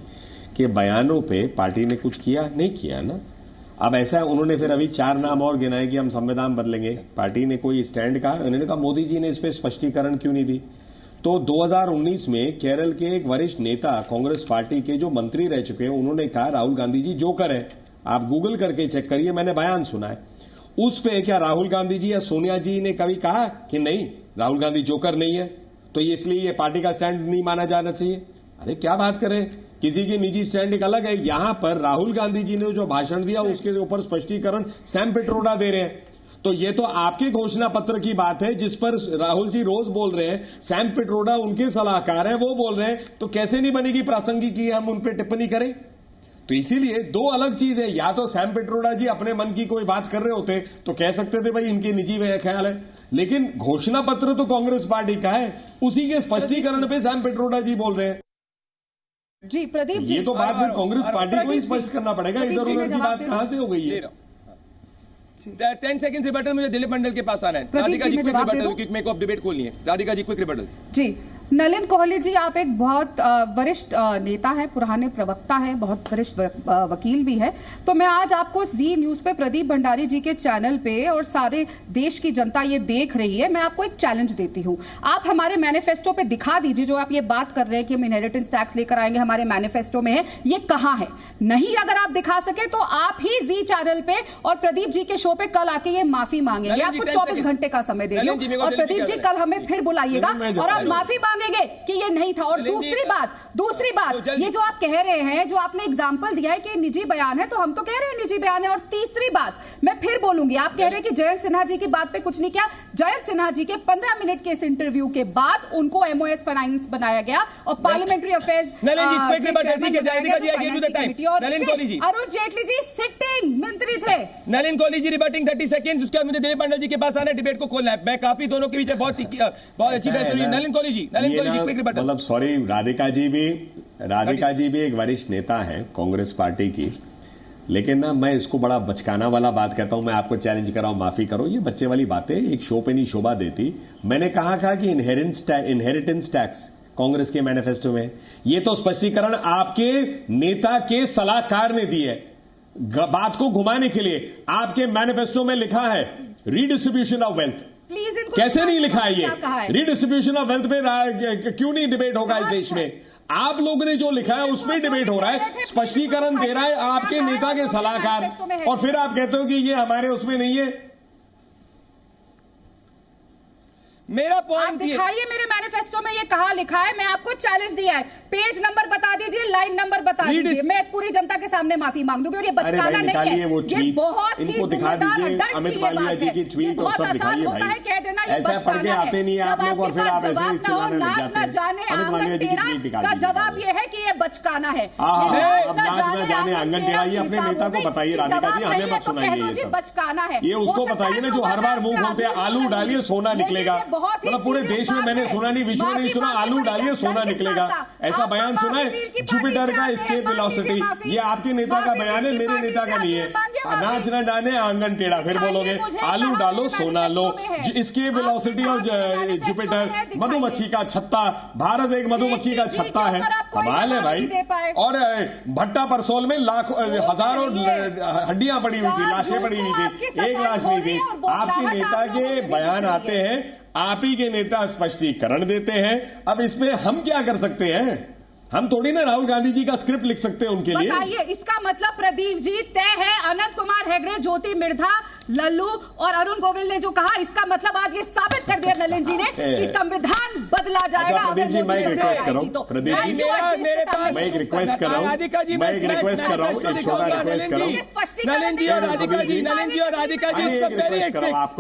के बयानों पे पार्टी ने कुछ किया नहीं किया ना। अब ऐसा है, उन्होंने फिर अभी 4 नाम और गिनाए कि हम संविधान बदलेंगे। पार्टी ने कोई स्टैंड कहा? उन्होंने कहा मोदी जी ने इस पे स्पष्टीकरण क्यों नहीं दी? तो 2019 में केरल के एक वरिष्ठ नेता कांग्रेस पार्टी के जो मंत्री रह चुके हैं, उन्होंने कहा राहुल गांधी जी जोकर है। आप गूगल करके चेक करिए, मैंने बयान सुना है उस पे। क्या राहुल गांधी जी या सोनिया जी ने कभी कहा कि नहीं राहुल गांधी जोकर नहीं है, तो ये इसलिए ये पार्टी का स्टैंड नहीं माना जाना चाहिए? अरे क्या बात करें, किसी की निजी स्टैंड एक अलग है। यहां पर राहुल गांधी जी ने जो भाषण दिया उसके ऊपर स्पष्टीकरण सैम पिट्रोडा दे रहे हैं। तो ये तो आपके घोषणा पत्र की बात है जिस पर राहुल जी रोज बोल रहे हैं, सैम पिट्रोडा उनके सलाहकार हैं, वो बोल रहे हैं, तो कैसे नहीं बनेगी प्रासंगिक की हम उन पर टिप्पणी करें? तो इसीलिए दो अलग चीज है। या तो सैम पिट्रोडा जी अपने मन की कोई बात कर रहे होते तो कह सकते थे भाई इनकी निजी ख्याल है, लेकिन घोषणा पत्र तो कांग्रेस पार्टी का है, उसी के स्पष्टीकरण पे सैम पिट्रोडा जी बोल रहे हैं। जी प्रदीप जी, ये तो बात फिर कांग्रेस पार्टी को ही स्पष्ट करना पड़ेगा, इधर उधर की बात कहां से हो गई है? 10 सेकंड रिबटल, मुझे दिलीप मंडल के पास आना है। राधिका जी क्विक रिबटल, क्योंकि मेरे को डिबेट खोलनी है। Radhika ji quick rebuttal. जी नलिन कोहली जी, आप एक बहुत वरिष्ठ नेता है, पुराने प्रवक्ता है, बहुत वरिष्ठ वकील भी है। तो मैं आज आपको जी न्यूज पे प्रदीप भंडारी जी के चैनल पे और सारे देश की जनता ये देख रही है, मैं आपको एक चैलेंज देती हूँ। आप हमारे मैनिफेस्टो पे दिखा दीजिए, जो आप ये बात कर रहे हैं कि हम इनहेरिटेंस टैक्स लेकर आएंगे, हमारे मैनिफेस्टो में है, ये कहाँ है? नहीं अगर आप दिखा सके तो आप ही जी चैनल पे और प्रदीप जी के शो पे कल आके ये माफी मांगेंगे। आपको 24 घंटे का समय दे दियो और प्रदीप जी कल हमें फिर बुलाइएगा और आप माफी कि ये नहीं था। और दूसरी बात ये जो आप कह रहे हैं, जो आपने एग्जांपल दिया है कि निजी बयान है, तो हम तो कह रहे हैं निजी बयान है। और तीसरी बात मैं फिर बोलूंगी, आप कह रहे हैं कि जयंत सिन्हा जी की बात पे कुछ नहीं किया। जयंत सिन्हा जी के 15 मिनट के इस इंटरव्यू के बाद उनको MOS फाइनेंस बनाया गया और parliamentary affairs Arun Jaitley ji sitting मंत्री थे। नलिन कोहली जी रिबटिंग 30 सेकंड्स, उसके बाद मुझे दिलीप मंडल जी के पास आना, डिबेट को खोलना है। मैं काफी दोनों के बीच बहुत अच्छी बात हुई। नलिन कोहली जी मतलब सॉरी, राधिका जी भी एक वरिष्ठ नेता है कांग्रेस पार्टी की, लेकिन ना मैं इसको बड़ा बचकाना वाला बात कहता हूं। मैं आपको चैलेंज कर रहा हूं, माफी करो, ये बच्चे वाली बातें एक शो पे नहीं शोभा देती। मैंने कहा कि इनहेरिटेंस टैक्स कांग्रेस के मैनिफेस्टो में, ये तो स्पष्टीकरण आपके नेता के सलाहकार ने दी है बात को घुमाने के लिए। आपके मैनिफेस्टो में लिखा है रीडिस्ट्रीब्यूशन ऑफ वेल्थ, कैसे नहीं लिखा है? ये रीडिस्ट्रीब्यूशन ऑफ वेल्थ पे क्यों नहीं डिबेट होगा इस देश में? आप लोगों ने जो लिखा है उसमें डिबेट हो रहा है, स्पष्टीकरण दे रहा है आपके नेता के सलाहकार, और फिर आप कहते हो कि ये हमारे उसमें नहीं है। मेरा पॉइंट दिखाइए, मेरे मैनिफेस्टो में ये कहा लिखा है, मैं आपको चैलेंज दिया है, पेज नंबर बता दीजिए, लाइन नंबर बता दीजिए, मैं पूरी जनता के सामने माफी मांग दूंगी। और ये बचकाना नहीं है, ये बहुत ही दिखा दीजिए, अमित मालवीय जी की ट्वीट और सब दिखाइए भाई। कह देना ऐसा पढ़ के आते नहीं है आप लोग और फिर आप ऐसे ही चिल्लाने लग जाते हैं। अमित मालवीय जी की ट्वीट दिखा दीजिए। जवाब ये है कि ये बचकाना है। अब नाच ना जाने आंगन टेढ़ा, ये अपने नेता को बताइए राधिका जी, हमें मत सुनाइए ये सब। बचकाना है ये उसको बताइए ना जो हर बार मुंह खोलते हैं, आलू डालिए सोना निकलेगा। मतलब पूरे देश में मैंने सुना नहीं, विश्व में नहीं सुना, आलू डालिए सोना निकलेगा, ऐसा बयान सुना है? जुपिटर का एस्केप वेलोसिटी, ये आपके नेता का बयान है, मेरे नेता का नहीं है। नाच ना डाले आंगन टेढ़ा, फिर बोलोगे आलू डालो सोना लो। एस्केप वेलोसिटी और जुपिटर, मधुमक्खी का छत्ता, भारत एक मधुमक्खी का छत्ता है, कमाल है भाई। और भट्टा परसोल में लाखों हजारों हड्डियां पड़ी हुई थी, लाशें पड़ी हुई थी, एक लाश नहीं थी। आपके नेता के बयान आते हैं, आप ही के नेता स्पष्टीकरण देते हैं। अब इसमें हम क्या कर सकते हैं? हम थोड़ी ना राहुल गांधी जी का स्क्रिप्ट लिख सकते हैं उनके लिए। बताइए, इसका मतलब प्रदीप जी तय है, अनंत कुमार हेगड़े, ज्योति मिर्धा, लल्लू और अरुण गोविल ने जो कहा, इसका मतलब आज ये साबित कर दिया नलिन जी ने कि संविधान बदला जाएगा। अच्छा प्रदीप जी, मैं एक रिक्वेस्ट कर रहा हूं, प्रदीप जी मैं एक रिक्वेस्ट कर रहा हूं, एक छोटा रिक्वेस्ट कर रहा हूं। नलिन जी और राधिका जी, नलिन जी और राधिका जी,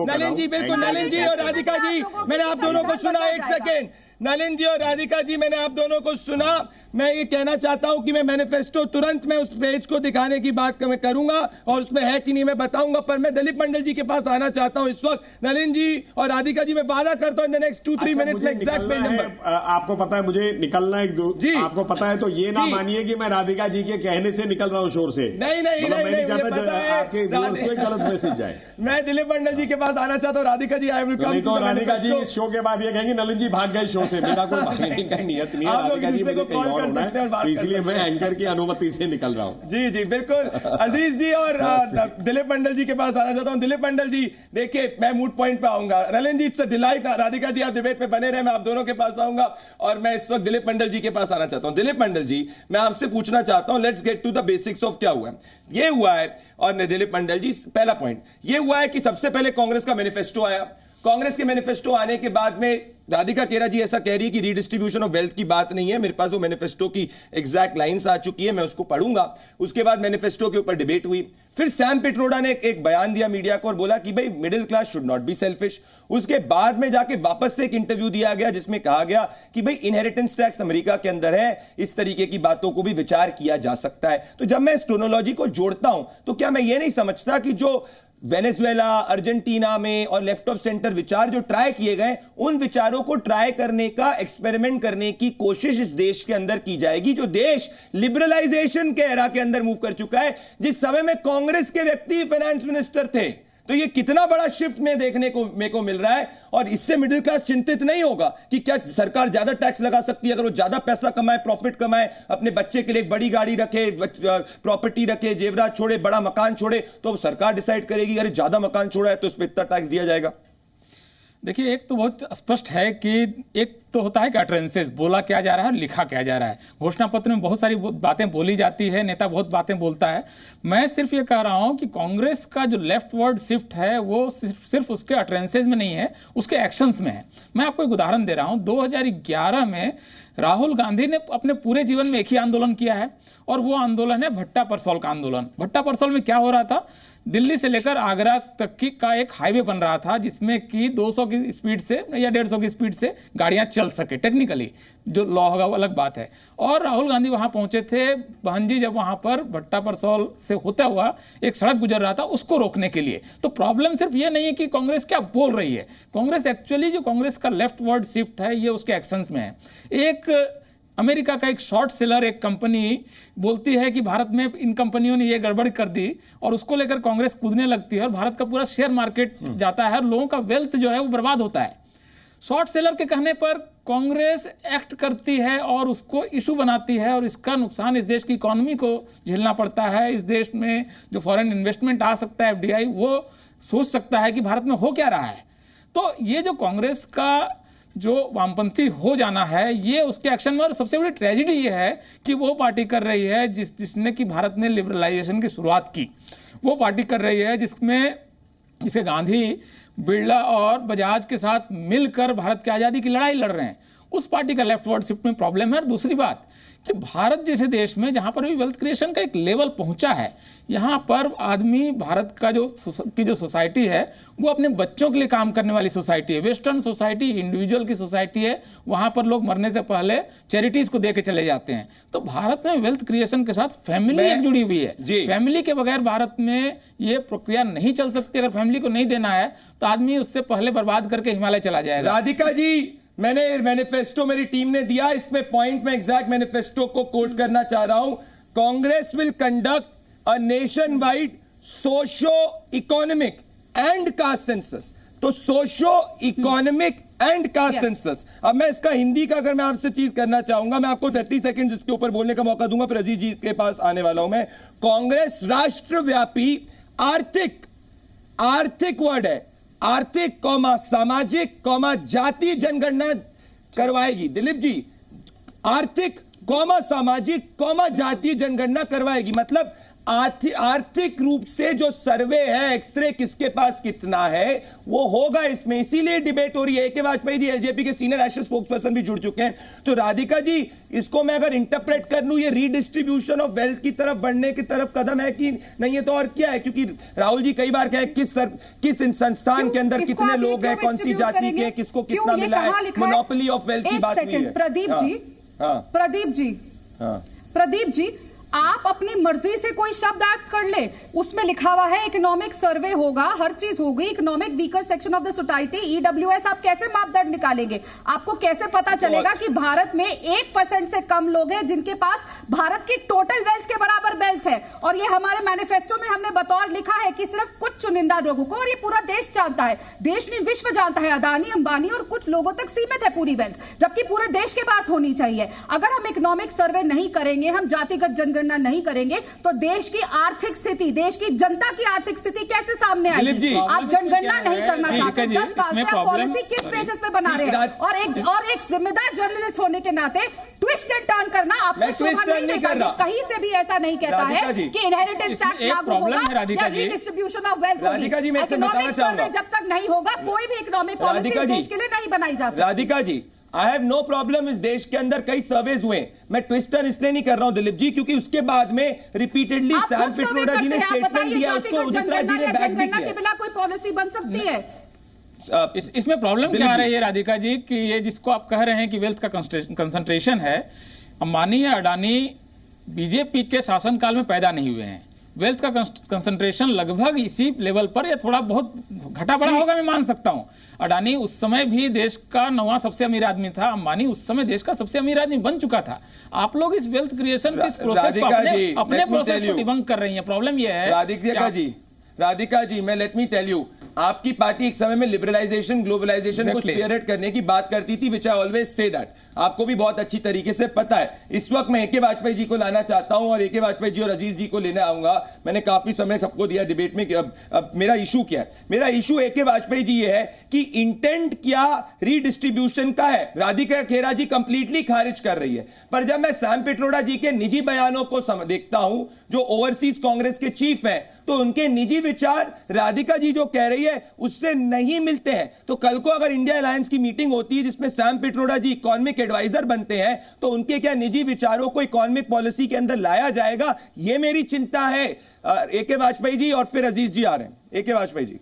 नलिन जी बिल्कुल, नलिन जी और राधिका जी, मैंने आप दोनों को सुना। एक सेकेंड, नलिन जी और राधिका जी, मैंने आप दोनों को सुना। मैं ये कहना चाहता हूं कि मैं मैनिफेस्टो तुरंत मैं उस पेज को दिखाने की बात करूंगा और उसमें है कि नहीं मैं बताऊंगा, पर मैं दिलीप मंडल जी के पास आना चाहता हूं इस वक्त। नलिन जी और राधिका जी, मैं वादा करता हूं इन द नेक्स्ट 2-3 मिनट्स में एग्जैक्ट पेज नंबर। आपको पता है मुझे निकलना है जी, आपको पता है, तो ये ना मानिए कि मैं राधिका जी के कहने से निकल रहा हूं शोर से। नहीं, मैं नहीं चाहता आपके व्यूअर्स को गलत मैसेज जाए। मैं दिलीप मंडल जी के पास आना चाहता हूं। Radhika ji, I will come. तो राधिका जी इस शो के बाद ये कहेंगे नलिन जी भाग गए शो से, मेरा कोई भागने का नियत नहीं है। राधिका जी मुझे कहीं और होना है, इसलिए मैं एंकर की अनुमति से निकल रहा हूं। जी जी बिल्कुल। अजीज जी और दिलीप मंडल जी के पास आना चाहता हूं। दिलीप मंडल जी, देखिए मैं मूड पॉइंट पे आऊंगा। नलिन जी, it's a delight. Radhika ji, आप डिबेट पे बने रहे, मैं आप दोनों के पास आऊंगा। और मैं इस वक्त दिलीप मंडल जी के पास आना चाहता हूं। दिलीप मंडल जी, मैं आपसे पूछना चाहता हूं, let's get to the basics of क्या हुआ है। ये हुआ है, और दिलीप मंडल जी, पहला पॉइंट ये हुआ है कि सबसे पहले कांग्रेस का मैनिफेस्टो आया। कांग्रेस के मैनिफेस्टो आने के बाद में राधिका केरा जी ऐसा कह रही है कि रीडिस्ट्रीब्यूशन ऑफ वेल्थ की बात नहीं है। मेरे पास वो मैनिफेस्टो की एग्जैक्ट लाइंस आ चुकी है, मैं उसको पढ़ूंगा। उसके बाद मैनिफेस्टो के ऊपर डिबेट हुई। फिर सैम पिट्रोडा ने एक बयान दिया मीडिया को और बोला कि भाई middle class should not be selfish. उसके बाद में जाके वापस से एक इंटरव्यू दिया गया जिसमें कहा गया कि भाई इनहेरिटेंस टैक्स अमेरिका के अंदर है, इस तरीके की बातों को भी विचार किया जा सकता है। तो जब मैं इस क्रोनोलॉजी को जोड़ता हूं तो क्या मैं ये नहीं समझता कि जो वेनेजुएला, अर्जेंटीना में और लेफ्ट ऑफ सेंटर विचार जो ट्राई किए गए, उन विचारों को ट्राई करने का, एक्सपेरिमेंट करने की कोशिश इस देश के अंदर की जाएगी, जो देश लिबरलाइजेशन के एरा के अंदर मूव कर चुका है, जिस समय में कांग्रेस के व्यक्ति फाइनेंस मिनिस्टर थे। तो ये कितना बड़ा शिफ्ट में देखने को मेरे को मिल रहा है। और इससे मिडिल क्लास चिंतित नहीं होगा कि क्या सरकार ज्यादा टैक्स लगा सकती है। अगर वो ज्यादा पैसा कमाए, प्रॉफिट कमाए, अपने बच्चे के लिए एक बड़ी गाड़ी रखे, प्रॉपर्टी रखे, जेवरात छोड़े, बड़ा मकान छोड़े, तो सरकार डिसाइड करेगी अरे ज्यादा मकान छोड़ा है तो उस पर इतना टैक्स दिया जाएगा। देखिए, एक तो बहुत स्पष्ट है कि एक तो होता है कि अटरेंसेस, बोला क्या जा रहा है, लिखा क्या जा रहा है। घोषणा पत्र में बहुत सारी बातें बोली जाती है, नेता बहुत बातें बोलता है। मैं सिर्फ ये कह रहा हूँ कि कांग्रेस का जो लेफ्ट वर्ड शिफ्ट है वो सिर्फ उसके अटरेंसेस में नहीं है, उसके एक्शंस में है। मैं आपको एक उदाहरण दे रहा हूँ। 2011 में राहुल गांधी ने अपने पूरे जीवन में एक ही आंदोलन किया है, और वो आंदोलन है भट्टा परसौल का आंदोलन। भट्टा परसौल में क्या हो रहा था, दिल्ली से लेकर आगरा तक की का एक हाईवे बन रहा था जिसमें कि 200 की स्पीड से या 150 की स्पीड से गाड़ियां चल सके। टेक्निकली जो लॉ होगा वो अलग बात है। और राहुल गांधी वहां पहुंचे थे, बहन जी, जब वहां पर भट्टा परसौल से होता हुआ एक सड़क गुजर रहा था उसको रोकने के लिए। तो प्रॉब्लम सिर्फ ये नहीं है कि कांग्रेस क्या बोल रही है, कांग्रेस एक्चुअली जो कांग्रेस का लेफ्ट वर्ड शिफ्ट है ये उसके एक्शन में है। एक अमेरिका का एक शॉर्ट सेलर एक कंपनी बोलती है कि भारत में इन कंपनियों ने ये गड़बड़ कर दी, और उसको लेकर कांग्रेस कूदने लगती है और भारत का पूरा शेयर मार्केट जाता है और लोगों का वेल्थ जो है वो बर्बाद होता है। शॉर्ट सेलर के कहने पर कांग्रेस एक्ट करती है और उसको इशू बनाती है, और इसका नुकसान इस देश की इकोनॉमी को झेलना पड़ता है। इस देश में जो फॉरेन इन्वेस्टमेंट आ सकता है, FDI, वो सोच सकता है कि भारत में हो क्या रहा है। तो ये जो कांग्रेस का जो वामपंथी हो जाना है ये उसके एक्शन में, और सबसे बड़ी ट्रेजेडी ये है कि वो पार्टी कर रही है जिसने कि भारत में लिबरलाइजेशन की शुरुआत की। वो पार्टी कर रही है जिसके गांधी, बिरला और बजाज के साथ मिलकर भारत की आज़ादी की लड़ाई लड़ रहे हैं। उस पार्टी का लेफ्ट वर्ड शिफ्ट में प्रॉब्लम है। और दूसरी बात कि भारत जैसे देश में जहां पर भी वेल्थ क्रिएशन का एक लेवल पहुंचा है, यहाँ पर आदमी, भारत का जो सोसाइटी है वो अपने बच्चों के लिए काम करने वाली सोसाइटी है। वेस्टर्न सोसाइटी इंडिविजुअल की सोसाइटी है, वहाँ पर लोग मरने से पहले चैरिटीज को दे के चले जाते हैं। तो भारत में वेल्थ क्रिएशन के साथ फैमिली एक जुड़ी हुई है। फैमिली के बगैर भारत में ये प्रक्रिया नहीं चल सकती। अगर फैमिली को नहीं देना है तो आदमी उससे पहले बर्बाद करके हिमालय चला जाएगा। राधिका जी, मैंने मैनिफेस्टो मेरी टीम ने दिया, इसमें पॉइंट में एग्जैक्ट मैनिफेस्टो को कोट करना चाह रहा हूं। Congress will conduct a nationwide socio economic and caste census. तो socio economic and caste census. अब मैं इसका हिंदी का अगर मैं आपसे चीज करना चाहूंगा, मैं आपको 30 सेकंड इसके ऊपर बोलने का मौका दूंगा, फिर अजीज जी के पास आने वाला हूं मैं। कांग्रेस राष्ट्रव्यापी आर्थिक वर्ड है, आर्थिक कौमा सामाजिक कौमा जाति जनगणना करवाएगी। दिलीप जी, आर्थिक कौमा सामाजिक कौमा जातीय जनगणना करवाएगी। मतलब आर्थिक रूप से जो सर्वे है, एक्सरे किसके पास कितना है, वो होगा इसमें। इसीलिए डिबेट हो रही है। के वाजपेयी जी एलजेपी के सीनियर नेशनल स्पोक्सपर्सन भी जुड़ चुके हैं। तो राधिका जी, इसको मैं अगर इंटरप्रेट कर लूं, ये रीडिस्ट्रीब्यूशन ऑफ वेल्थ की तरफ बढ़ने की तरफ कदम है कि नहीं है, तो और क्या है? क्योंकि राहुल जी कई बार कहे किस संस्थान के अंदर कितने लोग हैं, कौन सी जाति के, किसको कितना मिला है, मोनोपोली ऑफ वेल्थ की बात नहीं है। प्रदीप जी, आप अपनी मर्जी से कोई शब्द ऐड कर ले, उसमें लिखा हुआ है इकोनॉमिक सर्वे होगा, हर चीज होगी, economic weaker section of the society, EWS, आप कैसे मापदंड निकालेंगे? आपको कैसे पता चलेगा कि भारत में 1% से कम लोग हैं जिनके पास भारत की टोटल वेल्थ के बराबर वेल्थ है? और ये हमारे मैनिफेस्टो में हमने बतौर लिखा है कि सिर्फ कुछ चुनिंदा लोगों को, और ये पूरा देश जानता है, देश नहीं विश्व जानता है, अदानी अंबानी और कुछ लोगों तक सीमित है पूरी वेल्थ, जबकि पूरे देश के पास होनी चाहिए। अगर हम इकोनॉमिक सर्वे नहीं करेंगे, हम जातिगत जनगणना नहीं करेंगे, तो देश की आर्थिक स्थिति, देश की जनता की आर्थिक स्थिति कैसे सामने आएगी? आप जनगणना नहीं करना चाहते, 10 साल से आप पॉलिसी किस बेसिस पे बना रहे हैं? और एक जिम्मेदार जर्नलिस्ट होने के नाते ट्विस्ट एंड टर्न करना आपको शोभा नहीं देता। कहीं से भी ऐसा नहीं कहता है कि इनहेरिटेंस टैक्स लागू होगा या रीडिस्ट्रीब्यूशन ऑफ वेल्थ होगी। इकोनॉमिक सर्वे जब तक नहीं होगा, कोई भी इकोनॉमिक पॉलिसी देश के लिए नहीं बनाई जा सकती। Radhika ji, I have no problem, इस देश के अंदर कई सर्वेज हुए, मैं ट्विस्टर इसलिए नहीं कर रहा हूं दिलीप जी, क्योंकि उसके बाद में रिपीटेडली सैम पिट्रोडा जी ने स्टेटमेंट दिया, उसको उदित राज जी ने बैक भी किया। के बिना कोई पॉलिसी बन सकती है? इसमें प्रॉब्लम क्या आ रही है राधिका जी कि ये जिसको आप कह रहे हैं कि वेल्थ का कंसंट्रेशन है, अंबानी या अडानी बीजेपी के शासनकाल में पैदा नहीं हुए हैं। वेल्थ का कंसंट्रेशन लगभग इसी लेवल पर या थोड़ा बहुत घटा बढ़ा होगा, मैं मान सकता हूं। अडानी उस समय भी देश का 9वां सबसे अमीर आदमी था, अंबानी उस समय देश का सबसे अमीर आदमी बन चुका था। आप लोग इस वेल्थ क्रिएशन के इस प्रोसेस को अपने प्रोसेस को डिबंक कर रही हैं। प्रॉब्लम यह है राधिका जी, मैं लेट मी टेल यू, आपकी पार्टी एक समय में लिबरलाइजेशन ग्लोबलाइजेशन को स्पीयरहेड करने की बात करती थी, विच आई ऑलवेज से दैट, आपको भी बहुत अच्छी तरीके से पता है। इस वक्त मैं ए.के. वाजपेयी जी को लाना चाहता हूं और ए.के. वाजपेयी जी और अजीज जी को लेने आऊंगा। मैंने काफी समय सबको दिया डिबेट में कि अब मेरा इशू क्या है। मेरा इशू ए.के. वाजपेयी जी ये है कि इंटेंट क्या रीडिस्ट्रीब्यूशन का है, राधिका खेरा जी कंप्लीटली खारिज कर रही है। पर जब मैं सैम पिट्रोडा जी के निजी बयानों को देखता हूं, जो ओवरसीज कांग्रेस के चीफ हैं, तो उनके निजी विचार राधिका जी जो कह रही है उससे नहीं मिलते हैं। तो कल को अगर इंडिया अलायंस की मीटिंग होती है जिसमें सैम पिट्रोडा जी इकोनॉमिक एडवाइजर बनते हैं, तो उनके क्या निजी विचारों को इकोनॉमिक पॉलिसी के अंदर लाया जाएगा, यह मेरी चिंता है। ए.के. वाजपेयी जी और फिर अजीज जी आ रहे हैं। ए.के. वाजपेयी जी,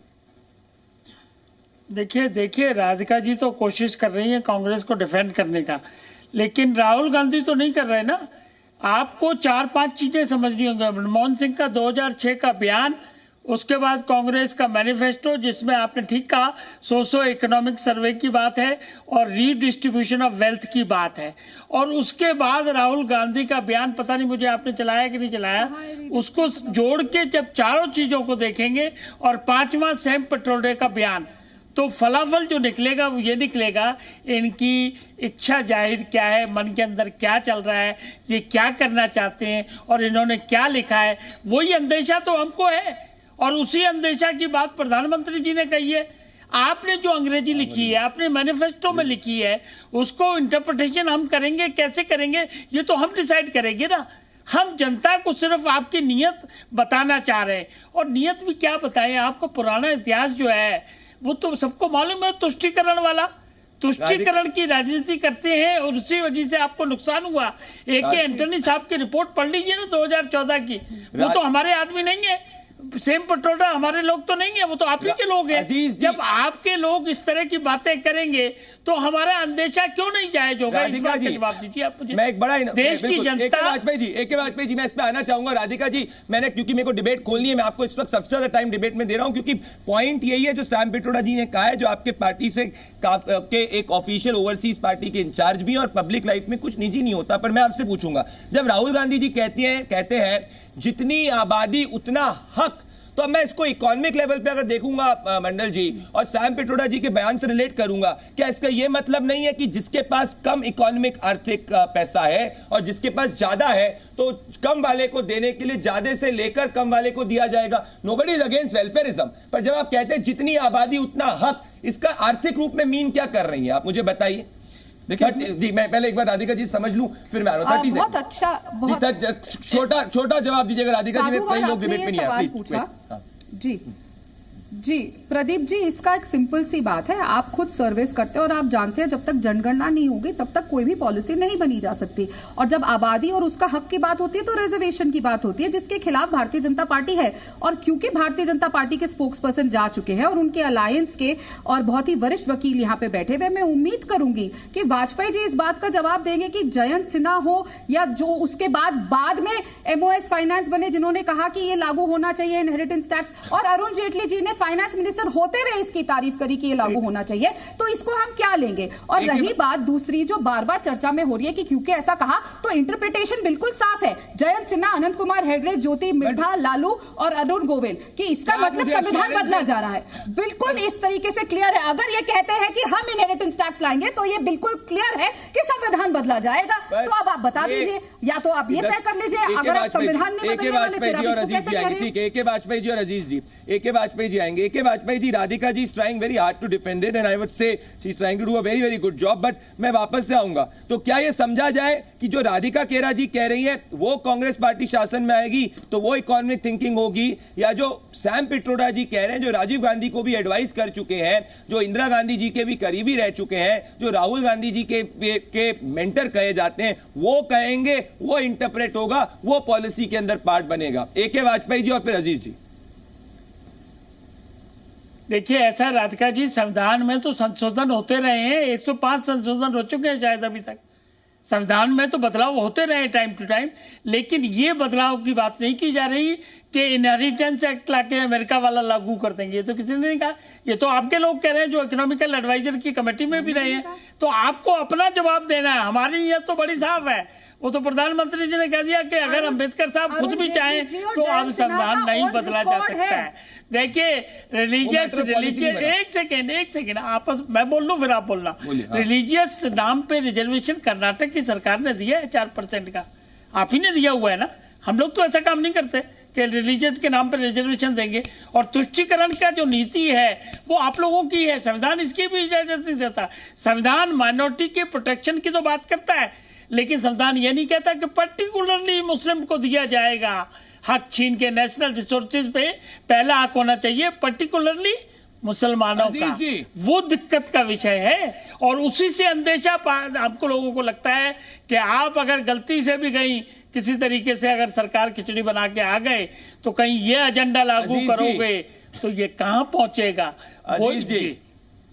देखिए राधिका जी तो कोशिश कर रही है कांग्रेस को डिफेंड करने का, लेकिन राहुल गांधी तो नहीं कर रहे ना। आपको 4-5 चीजें समझनी होंगी। मनमोहन सिंह का 2006 का बयान, उसके बाद कांग्रेस का मैनिफेस्टो जिसमें आपने ठीक कहा सोशो इकोनॉमिक सर्वे की बात है और रीडिस्ट्रीब्यूशन ऑफ वेल्थ की बात है, और उसके बाद राहुल गांधी का बयान, पता नहीं मुझे आपने चलाया कि नहीं चलाया, उसको जोड़ के जब चारों चीजों को देखेंगे और 5वां सैम पिट्रोडा का बयान, तो फलाफल जो निकलेगा वो ये निकलेगा इनकी इच्छा जाहिर क्या है, मन के अंदर क्या चल रहा है, ये क्या करना चाहते हैं और इन्होंने क्या लिखा है। वही अंदेशा तो हमको है और उसी अंदेशा की बात प्रधानमंत्री जी ने कही है। आपने जो अंग्रेजी लिखी है, आपने मैनिफेस्टो में लिखी है, उसको इंटरप्रिटेशन हम करेंगे, कैसे करेंगे ये तो हम डिसाइड करेंगे ना। हम जनता को सिर्फ आपकी नीयत बताना चाह रहे हैं, और नीयत भी क्या बताएं, आपको पुराना इतिहास जो है वो तो सबको मालूम है, तुष्टीकरण वाला, तुष्टीकरण की राजनीति करते हैं और उसी वजह से आपको नुकसान हुआ। ए.के. एंटनी साहब की रिपोर्ट पढ़ लीजिए ना 2014 की, वो तो हमारे आदमी नहीं है, सेम पिट्रोडा हमारे लोग तो नहीं है, वो तो आप ही के लोग हैं। जब आपके लोग इस तरह की बातें करेंगे तो हमारा अंदेशा क्यों नहीं जायज होगा? इस बात का जवाब दीजिए आप मुझे। मैं एक बड़ा देश की जनता। ए.के. वाजपेयी जी मैं इस पे आना चाहूंगा। राधिका जी, मैंने क्योंकि मेरे को डिबेट खोलनी है, मैं आपको इस वक्त सबसे ज्यादा टाइम डिबेट में दे रहा हूं, क्योंकि पॉइंट यही है जो सैम पिट्रोडा जी ने कहा है, जो आपके पार्टी से के एक ऑफिशियल ओवरसीज पार्टी के इंचार्ज भी हैं और पब्लिक लाइफ में कुछ निजी नहीं होता। पर मैं आपसे पूछूंगा, जब राहुल गांधी जी कहते हैं जितनी आबादी उतना हक, तो अब मैं इसको इकोनॉमिक लेवल पे अगर देखूंगा मंडल जी और सैम पिट्रोडा जी के बयान से रिलेट करूंगा, क्या इसका यह मतलब नहीं है कि जिसके पास कम इकोनॉमिक आर्थिक पैसा है और जिसके पास ज्यादा है तो कम वाले को देने के लिए ज्यादा से लेकर कम वाले को दिया जाएगा? नोबडी इज अगेंस्ट वेलफेयरिज्म, पर जब आप कहते हैं जितनी आबादी उतना हक, इसका आर्थिक रूप में मीन क्या कर रही है आप मुझे बताइए। देखिए जी, मैं पहले एक बार राधिका जी समझ लूं, फिर मैं बहुत अच्छा, छोटा जवाब दीजिएगा राधिका जी, कई लोग डिबेट में नहीं आए, प्लीज। जी जी प्रदीप जी, इसका एक सिंपल सी बात है, आप खुद सर्विस करते हैं और आप जानते हैं जब तक जनगणना नहीं होगी तब तक कोई भी पॉलिसी नहीं बनी जा सकती। और जब आबादी और उसका हक की बात होती है तो रिजर्वेशन की बात होती है, जिसके खिलाफ भारतीय जनता पार्टी है। और क्योंकि भारतीय जनता पार्टी के स्पोक्स पर्सन जा चुके हैं और उनके अलायंस के और बहुत ही वरिष्ठ वकील यहाँ पे बैठे हुए, मैं उम्मीद करूंगी कि वाजपेयी जी इस बात का जवाब देंगे कि जयंत सिन्हा हो या जो उसके बाद में MOS फाइनेंस बने जिन्होंने कहा कि ये लागू होना चाहिए इनहेरिटेंस टैक्स, और अरुण जेटली जी ने फाइनेंस मिनिस्टर होते हुए इसकी तारीफ करी कि ये लागू होना चाहिए, तो इसको हम क्या लेंगे। और रही बात दूसरी जो बार बार चर्चा में हो रही है कि क्योंकि ऐसा कहा, तो इंटरप्रिटेशन बिल्कुल साफ है, जयंत सिन्हा, अनंत कुमार हेगड़े, ज्योति मिर्धा, लालू और अरुण गोविल, कि इसका मतलब संविधान बदला जा रहा है। बिल्कुल इस तरीके से क्लियर है। अगर ये कहते हैं कि हम इनहेरिटेंस टैक्स लाएंगे तो ये बिल्कुल क्लियर है कि संविधान बदला जाएगा। तो अब आप बता दीजिए, या तो आप ये तय कर लीजिए, अगर आप संविधान नहीं बदलने वाले फिर आप इसको कैसे कह रहे हैं? AK वाजपेयी जी और अजीज जी, AK वाजपेयी जी आएंगे। AK Vajpayee ji, Radhika ji is trying very hard to defend it and I would say she's trying to do a very very good job, but मैं वापस से आऊंगा। तो क्या ये समझा जाए कि जो राधिका केरा जी कह रही हैं वो कांग्रेस पार्टी शासन में आएगी तो वो इकोनॉमिक थिंकिंग होगी, या जो सैम पिट्रोडा जी कह रहे हैं, जो राजीव गांधी को भी एडवाइस कर चुके हैं, जो इंदिरा गांधी जी के भी करीबी रह चुके हैं, जो राहुल गांधी जी के मेंटर कहे जाते हैं, वो कहेंगे, वो इंटरप्रेट होगा, वो पॉलिसी के अंदर पार्ट बनेगा। AK वाजपेयी जी और फिर अजीज जी। देखिए ऐसा राधिका जी, संविधान में तो संशोधन होते रहे हैं, 105 संशोधन हो चुके हैं शायद अभी तक। संविधान में तो बदलाव होते रहे टाइम टू टाइम, लेकिन ये बदलाव की बात नहीं की जा रही कि इनहेरिटेंस एक्ट लाके अमेरिका वाला लागू कर देंगे। ये तो किसी ने नहीं कहा, ये तो आपके लोग कह रहे हैं जो इकोनॉमिकल एडवाइजर की कमेटी में भी रहे हैं। तो आपको अपना जवाब देना है, हमारी नीयत तो बड़ी साफ है। वो तो प्रधानमंत्री जी ने कह दिया कि अगर अम्बेडकर साहब खुद भी चाहें तो अब संविधान नहीं बदला जा सकता है। देखिए रिलीजियस एक सेकेंड आपस मैं बोल लूं फिर आप बोलना। रिलीजियस नाम पे रिजर्वेशन कर्नाटक की सरकार ने दिया है 4% का, आप ही ने दिया हुआ है ना। हम लोग तो ऐसा काम नहीं करते कि रिलीजन के नाम पर रिजर्वेशन देंगे। और तुष्टीकरण का जो नीति है वो आप लोगों की है, संविधान इसकी भी इजाजत नहीं देता। संविधान माइनॉरिटी के प्रोटेक्शन की तो बात करता है, लेकिन संविधान ये नहीं कहता कि पर्टिकुलरली मुस्लिम को दिया जाएगा हक छीन के। नेशनल रिसोर्सेज पे पहला हक होना चाहिए पर्टिकुलरली मुसलमानों का, वो दिक्कत का विषय है। और उसी से अंदेशा आपको लोगों को लगता है कि आप अगर गलती से भी गई किसी तरीके से अगर सरकार खिचड़ी बना के आ गए तो कहीं ये एजेंडा लागू करोगे तो ये कहां पहुंचेगा।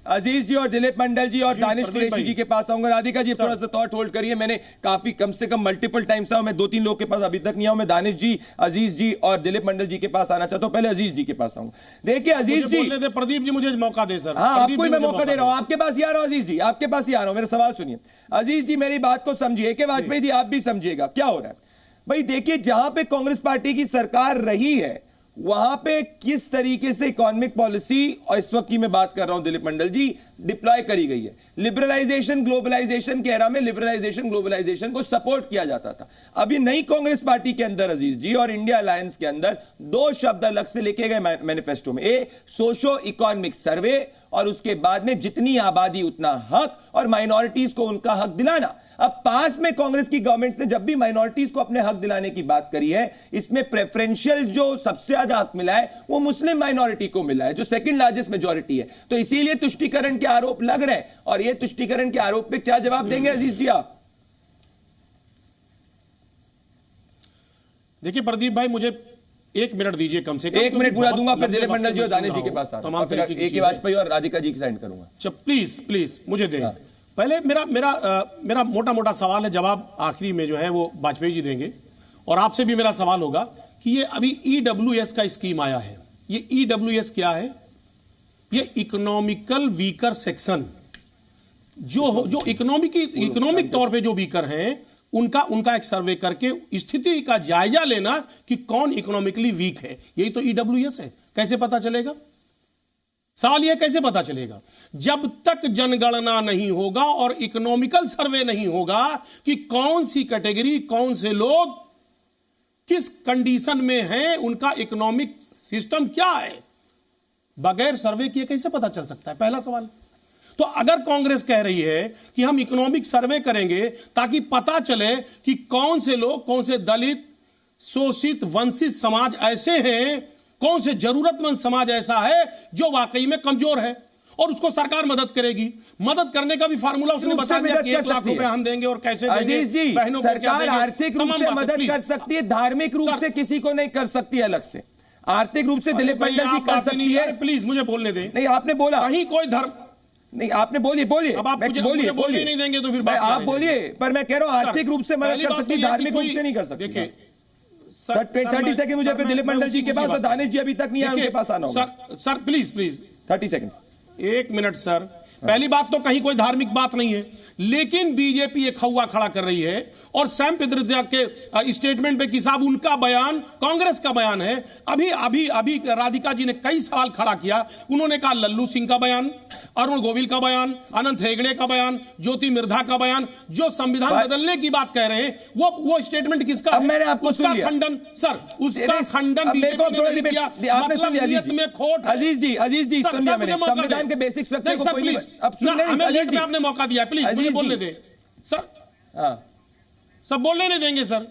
अजीज जी और दिलीप मंडल जी और दानिश कुरैशी जी के पास आऊंगा। राधिका जी थोड़ा सा थॉट होल्ड करिए, मैंने काफी कम से कम मल्टीपल टाइम्स आया, मैं 2-3 लोग के पास अभी तक नहीं आऊं। मैं दानिश जी, अजीज जी और दिलीप मंडल जी के पास आना चाहता हूं। पहले अजीज जी के पास आऊंगा। देखिए अजीज जी, प्रदीप जी मुझे मौका दे सर। हाँ आपको मैं मौका दे रहा हूं, आपके पास ही आ रहा हूं। अजीज जी आपके पास ही आ रहा हूं, मेरा सवाल सुनिए। अजीज जी मेरी बात को समझिए, AK वाजपेयी जी आप भी समझिएगा क्या हो रहा है। भाई देखिए, जहां पे कांग्रेस पार्टी की सरकार रही है वहां पे किस तरीके से इकोनॉमिक पॉलिसी, और इस वक्त की मैं बात कर रहा हूं दिलीप मंडल जी, डिप्लॉय करी गई है। लिबरलाइजेशन ग्लोबलाइजेशन के एरा में लिबरलाइजेशन ग्लोबलाइजेशन को सपोर्ट किया जाता था। अभी नई कांग्रेस पार्टी के अंदर अजीज जी और इंडिया अलायंस के अंदर 2 शब्द अलग से लिखे गए मैनिफेस्टो में, ए सोशो इकोनॉमिक सर्वे और उसके बाद में जितनी आबादी उतना हक और माइनॉरिटीज को उनका हक दिलाना। अब पास में कांग्रेस की गवर्नमेंट ने जब भी माइनॉरिटीज को अपने हक दिलाने की बात करी है, इसमें प्रेफरेंशियल जो सबसे ज्यादा हक मिला है वो मुस्लिम माइनॉरिटी को मिला है, जो सेकंड लार्जेस्ट मेजॉरिटी है। तो इसीलिए तुष्टीकरण के आरोप लग रहे हैं। और ये तुष्टीकरण के आरोप पे क्या जवाब देंगे अजीज जी आप? देखिए प्रदीप भाई, मुझे 1 मिनट दीजिए कम से कम। 1 मिनट पूरा दूंगा, फिर दिलीप मंडल जी और दानिश जी के पास आता हूं, फिर AK वाजपेयी और राधिका जी की साइड करूंगा। प्लीज मुझे दें। पहले मेरा मोटा मोटा सवाल है, जवाब आखिरी में जो है वो वाजपेयी जी देंगे। और आपसे भी मेरा सवाल होगा कि ये अभी EWS का स्कीम आया है, ये EWS क्या है? ये इकोनॉमिकल वीकर सेक्शन, जो इकोनॉमिक तौर पे जो वीकर हैं उनका एक सर्वे करके स्थिति का जायजा लेना कि कौन इकोनॉमिकली वीक है। यही तो EWS है। कैसे पता चलेगा? सवाल यह कैसे पता चलेगा? जब तक जनगणना नहीं होगा और इकोनॉमिकल सर्वे नहीं होगा कि कौन सी कैटेगरी, कौन से लोग किस कंडीशन में हैं, उनका इकोनॉमिक सिस्टम क्या है, बगैर सर्वे किए कैसे पता चल सकता है? पहला सवाल। तो अगर कांग्रेस कह रही है कि हम इकोनॉमिक सर्वे करेंगे ताकि पता चले कि कौन से लोग, कौन से दलित, शोषित, वंचित समाज ऐसे हैं कौन से जरूरतमंद समाज ऐसा है जो वाकई में कमजोर है और उसको सरकार मदद करेगी। मदद करने का भी फार्मूला उसने बता दिया कि 1 लाख रुपए हम देंगे और कैसे देंगे, बहनों को क्या देंगे। आर्थिक रूप से मदद कर सकती है, धार्मिक रूप से किसी को नहीं कर सकती अलग से। आर्थिक रूप से दिलीप मंडल जी कर सकती है। प्लीज मुझे बोलने दें। नहीं, आपने बोला कहीं कोई धर्म नहीं, आपने बोलिए अब आप बोलिए नहीं देंगे तो फिर आप बोलिए, पर मैं कह रहा हूं आर्थिक रूप से मदद कर सकती है, धार्मिक रूप से नहीं कर सकती। देखिए 30 सेकंड मुझे फिर दिलीप मंडल जी के पास, तो दानिश जी अभी तक नहीं आए, उनके पास आना होगा। Sir please 30 second. 1 minute sir. पहली बात तो कहीं कोई धार्मिक बात नहीं है, लेकिन बीजेपी एक हवा खड़ा कर रही है और सैम पित्रोदा के स्टेटमेंट पे कि साहब उनका बयान कांग्रेस का बयान है। अभी राधिका जी ने कई सवाल खड़ा किया। उन्होंने कहा लल्लू सिंह का बयान, अरुण गोविल का बयान, अनंत हेगड़े का बयान, ज्योति मिर्धा का बयान, जो संविधान बदलने की बात कह रहे हैं, वो स्टेटमेंट किसका? अब मैंने आपको उसका खंडन सर, उसका खंडन बीजेपी ने किया। मतलब नियत में खोट। अजीज जी सुन लिया मैंने, संविधान के बेसिक स्ट्रक्चर को कोई अब सुन नहीं, आपने मौका दिया, प्लीज मुझे बोलने दें सर। सब बोलने नहीं देंगे सर।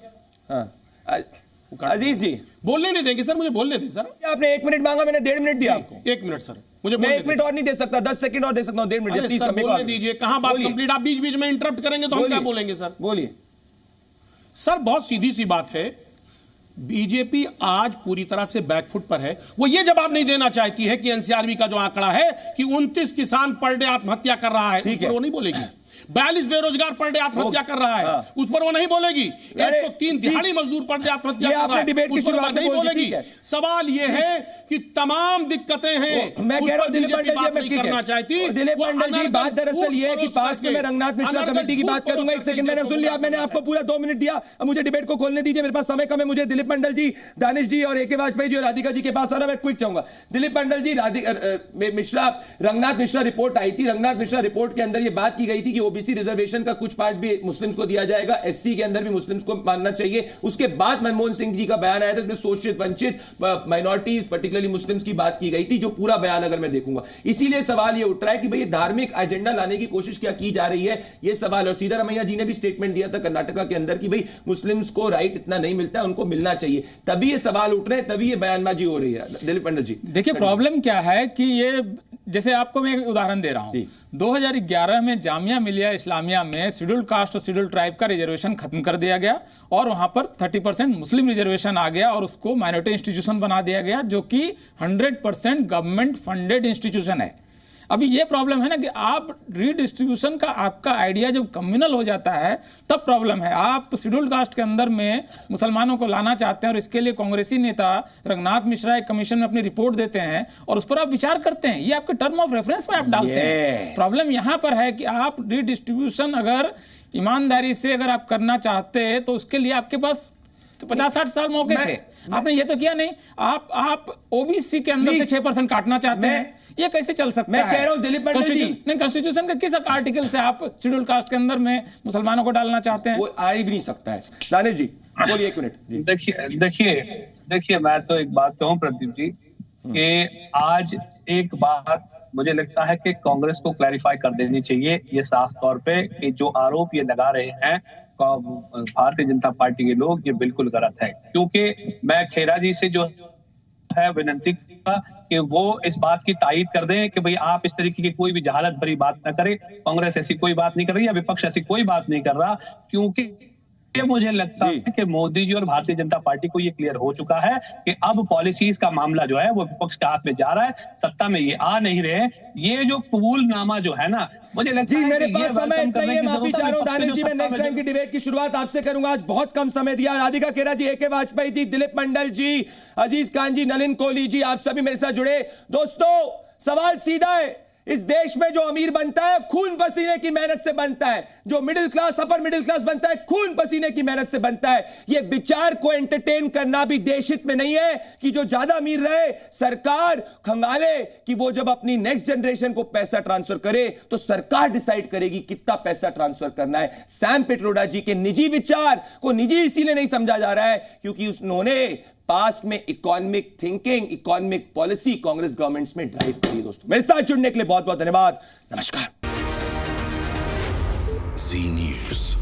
अजीज जी बोलने नहीं देंगे सर, मुझे बोलने दें सर। आपने 1 मिनट मांगा, मैंने 1.5 मिनट दिया आपको। 1 मिनट सर, मुझे मैं 1 मिनट और नहीं दे सकता, 10 सेकंड और दे सकता हूं, 1.5 मिनट प्लीज बोलने दीजिए। कहां बात कंप्लीट? आप बीच बीच में इंटरप्ट करेंगे तो हम क्या बोलेंगे सर? बोलिए सर। बहुत सीधी सी बात है, बीजेपी आज पूरी तरह से बैकफुट पर है। वो ये जवाब नहीं देना चाहती है कि एनसीआरबी का जो आंकड़ा है कि 29 किसान पर डे आत्महत्या कर रहा है, उस पर वो नहीं बोलेगी। 42 बेरोजगार पर डे आत्महत्या कर रहा है, उस पर वो नहीं बोलेगी। 103 दिहाड़ी मजदूर पर डे आत्महत्या कर रहा है, उस पर नहीं बोलेगी। सवाल ये है कि तमाम दिक्कतें हैं, मैं कह रहा हूं दिलीप मंडल जी नहीं करना चाहती। दिलीप मंडल जी, बात दरअसल ये है कि पास में मैं रंगनाथ मिश्रा कमेटी की बात करूंगा। 1 सेकंड मैंने सुन लिया, मैंने आपको पूरा 2 मिनट दिया, अब मुझे डिबेट को खोलने दीजिए, मेरे पास समय कम है। मुझे दिलीप मंडल जी, दानिश जी और AK वाजपेयी जी और राधिका जी के पास आना, मैं क्विक चाहूंगा। दिलीप मंडल जी, मिश्रा, रंगनाथ मिश्रा रिपोर्ट आई थी, रंगनाथ मिश्रा रिपोर्ट के अंदर ये बात की गई थी कि ओबीसी रिजर्वेशन का कुछ पार्ट भी मुस्लिम्स को दिया जाएगा, SC के अंदर भी मुस्लिम्स को मानना चाहिए। उसके बाद मनमोहन सिंह जी का बयान आया था, इसमें शोषित वंचित माइनॉरिटीज पर्टिकुलरली मुस्लिम्स की बात की गई थी, जो पूरा बयान अगर मैं देखूंगा। इसीलिए सवाल ये उठ रहा है कि भाई धार्मिक एजेंडा लाने की कोशिश क्या की जा रही है, ये सवाल। और सीतारमैया जी ने भी स्टेटमेंट दिया था कर्नाटका के अंदर कि भाई मुस्लिम्स को राइट इतना नहीं मिलता है, उनको मिलना चाहिए। तभी ये सवाल उठ रहे हैं, तभी ये बयानबाजी हो रही है। दिलीप मंडल जी देखिए, प्रॉब्लम क्या है कि ये, जैसे आपको मैं एक उदाहरण दे रहा हूं, 2011 में जामिया मिलिया इस्लामिया में शेड्यूल कास्ट और शेड्यूल ट्राइब का रिजर्वेशन खत्म कर दिया गया और वहां पर 30% मुस्लिम रिजर्वेशन आ गया और उसको माइनॉरिटी इंस्टीट्यूशन बना दिया गया, जो कि 100% गवर्नमेंट फंडेड इंस्टीट्यूशन है। अभी ये प्रॉब्लम है ना कि आप रीडिस्ट्रीब्यूशन का आपका आइडिया जब कम्युनल हो जाता है तब प्रॉब्लम है। आप शेड्यूल कास्ट के अंदर में मुसलमानों को लाना चाहते हैं और इसके लिए कांग्रेसी नेता रंगनाथ मिश्रा एक कमीशन में अपनी रिपोर्ट देते हैं और उस पर आप विचार करते हैं, ये आपके टर्म ऑफ रेफरेंस में आप डालते हैं। प्रॉब्लम यहां पर है कि आप रीडिस्ट्रीब्यूशन अगर ईमानदारी से अगर आप करना चाहते हैं तो उसके लिए आपके पास 50-60 साल मौके थे, आपने ये तो किया नहीं। आप ओबीसी के अंदर से 6% काटना चाहते हैं, ये कैसे चल सकता है? मैं कह रहा हूं दिलीप मंडल जी, नहीं, कॉन्स्टिट्यूशन के किस आर्टिकल से आप शेड्यूल कास्ट के अंदर में मुसलमानों को डालना चाहते हैं? वो आ ही भी नहीं सकता है। दानिश जी बोलिए 1 मिनट। देखिए मैं तो एक बात कहूं प्रदीप जी कि आज एक बात मुझे लगता है कि कांग्रेस को क्लैरिफाई कर देनी चाहिए, ये साफ तौर पे कि जो आरोप ये लगा रहे हैं भारतीय जनता पार्टी के लोग, ये बिल्कुल गलत है। क्योंकि मैं खेरा जी से जो है विनती कि वो इस बात की तायीद कर दें कि भाई आप इस तरीके की कोई भी जहालत भरी बात ना करें। कांग्रेस ऐसी कोई बात नहीं कर रही है, विपक्ष ऐसी कोई बात नहीं कर रहा, क्योंकि मुझे लगता है कि मोदी जी और भारतीय जनता पार्टी को ये क्लियर हो चुका है कि अब पॉलिसीज का मामला जो है वो विपक्ष के हाथ में जा रहा है, सत्ता में ये आ नहीं रहे। ये जो कबूलनामा जो है ना, मुझे लगता है मेरे पास समय इतना ही है, माफी चाह रहा हूं दानिश जी, मैं नेक्स्ट टाइम की डिबेट की शुरुआत आपसे करूंगा, आज बहुत कम समय दिया। राधिका खेरा जी, AK वाजपेयी जी, दिलीप मंडल जी, अजीज खान जी, नलिन कोहली जी, आप सभी मेरे साथ जुड़े। दोस्तों सवाल सीधा है, इस देश में जो अमीर बनता है खून पसीने की मेहनत से बनता है, जो middle class upper middle class बनता है खून पसीने की मेहनत से बनता है। यह विचार को एंटरटेन करना भी देश हित में नहीं है कि जो ज्यादा अमीर रहे सरकार खंगाले कि वो जब अपनी नेक्स्ट जनरेशन को पैसा ट्रांसफर करे तो सरकार डिसाइड करेगी कितना पैसा ट्रांसफर करना है। सैम पिट्रोडा जी के निजी विचार को निजी इसीलिए नहीं समझा जा रहा है क्योंकि उन्होंने पास्ट में economic thinking, economic policy Congress governments में ड्राइव करी। दोस्तों मेरे साथ जुड़ने के लिए बहुत बहुत धन्यवाद। नमस्कार। जी न्यूज़।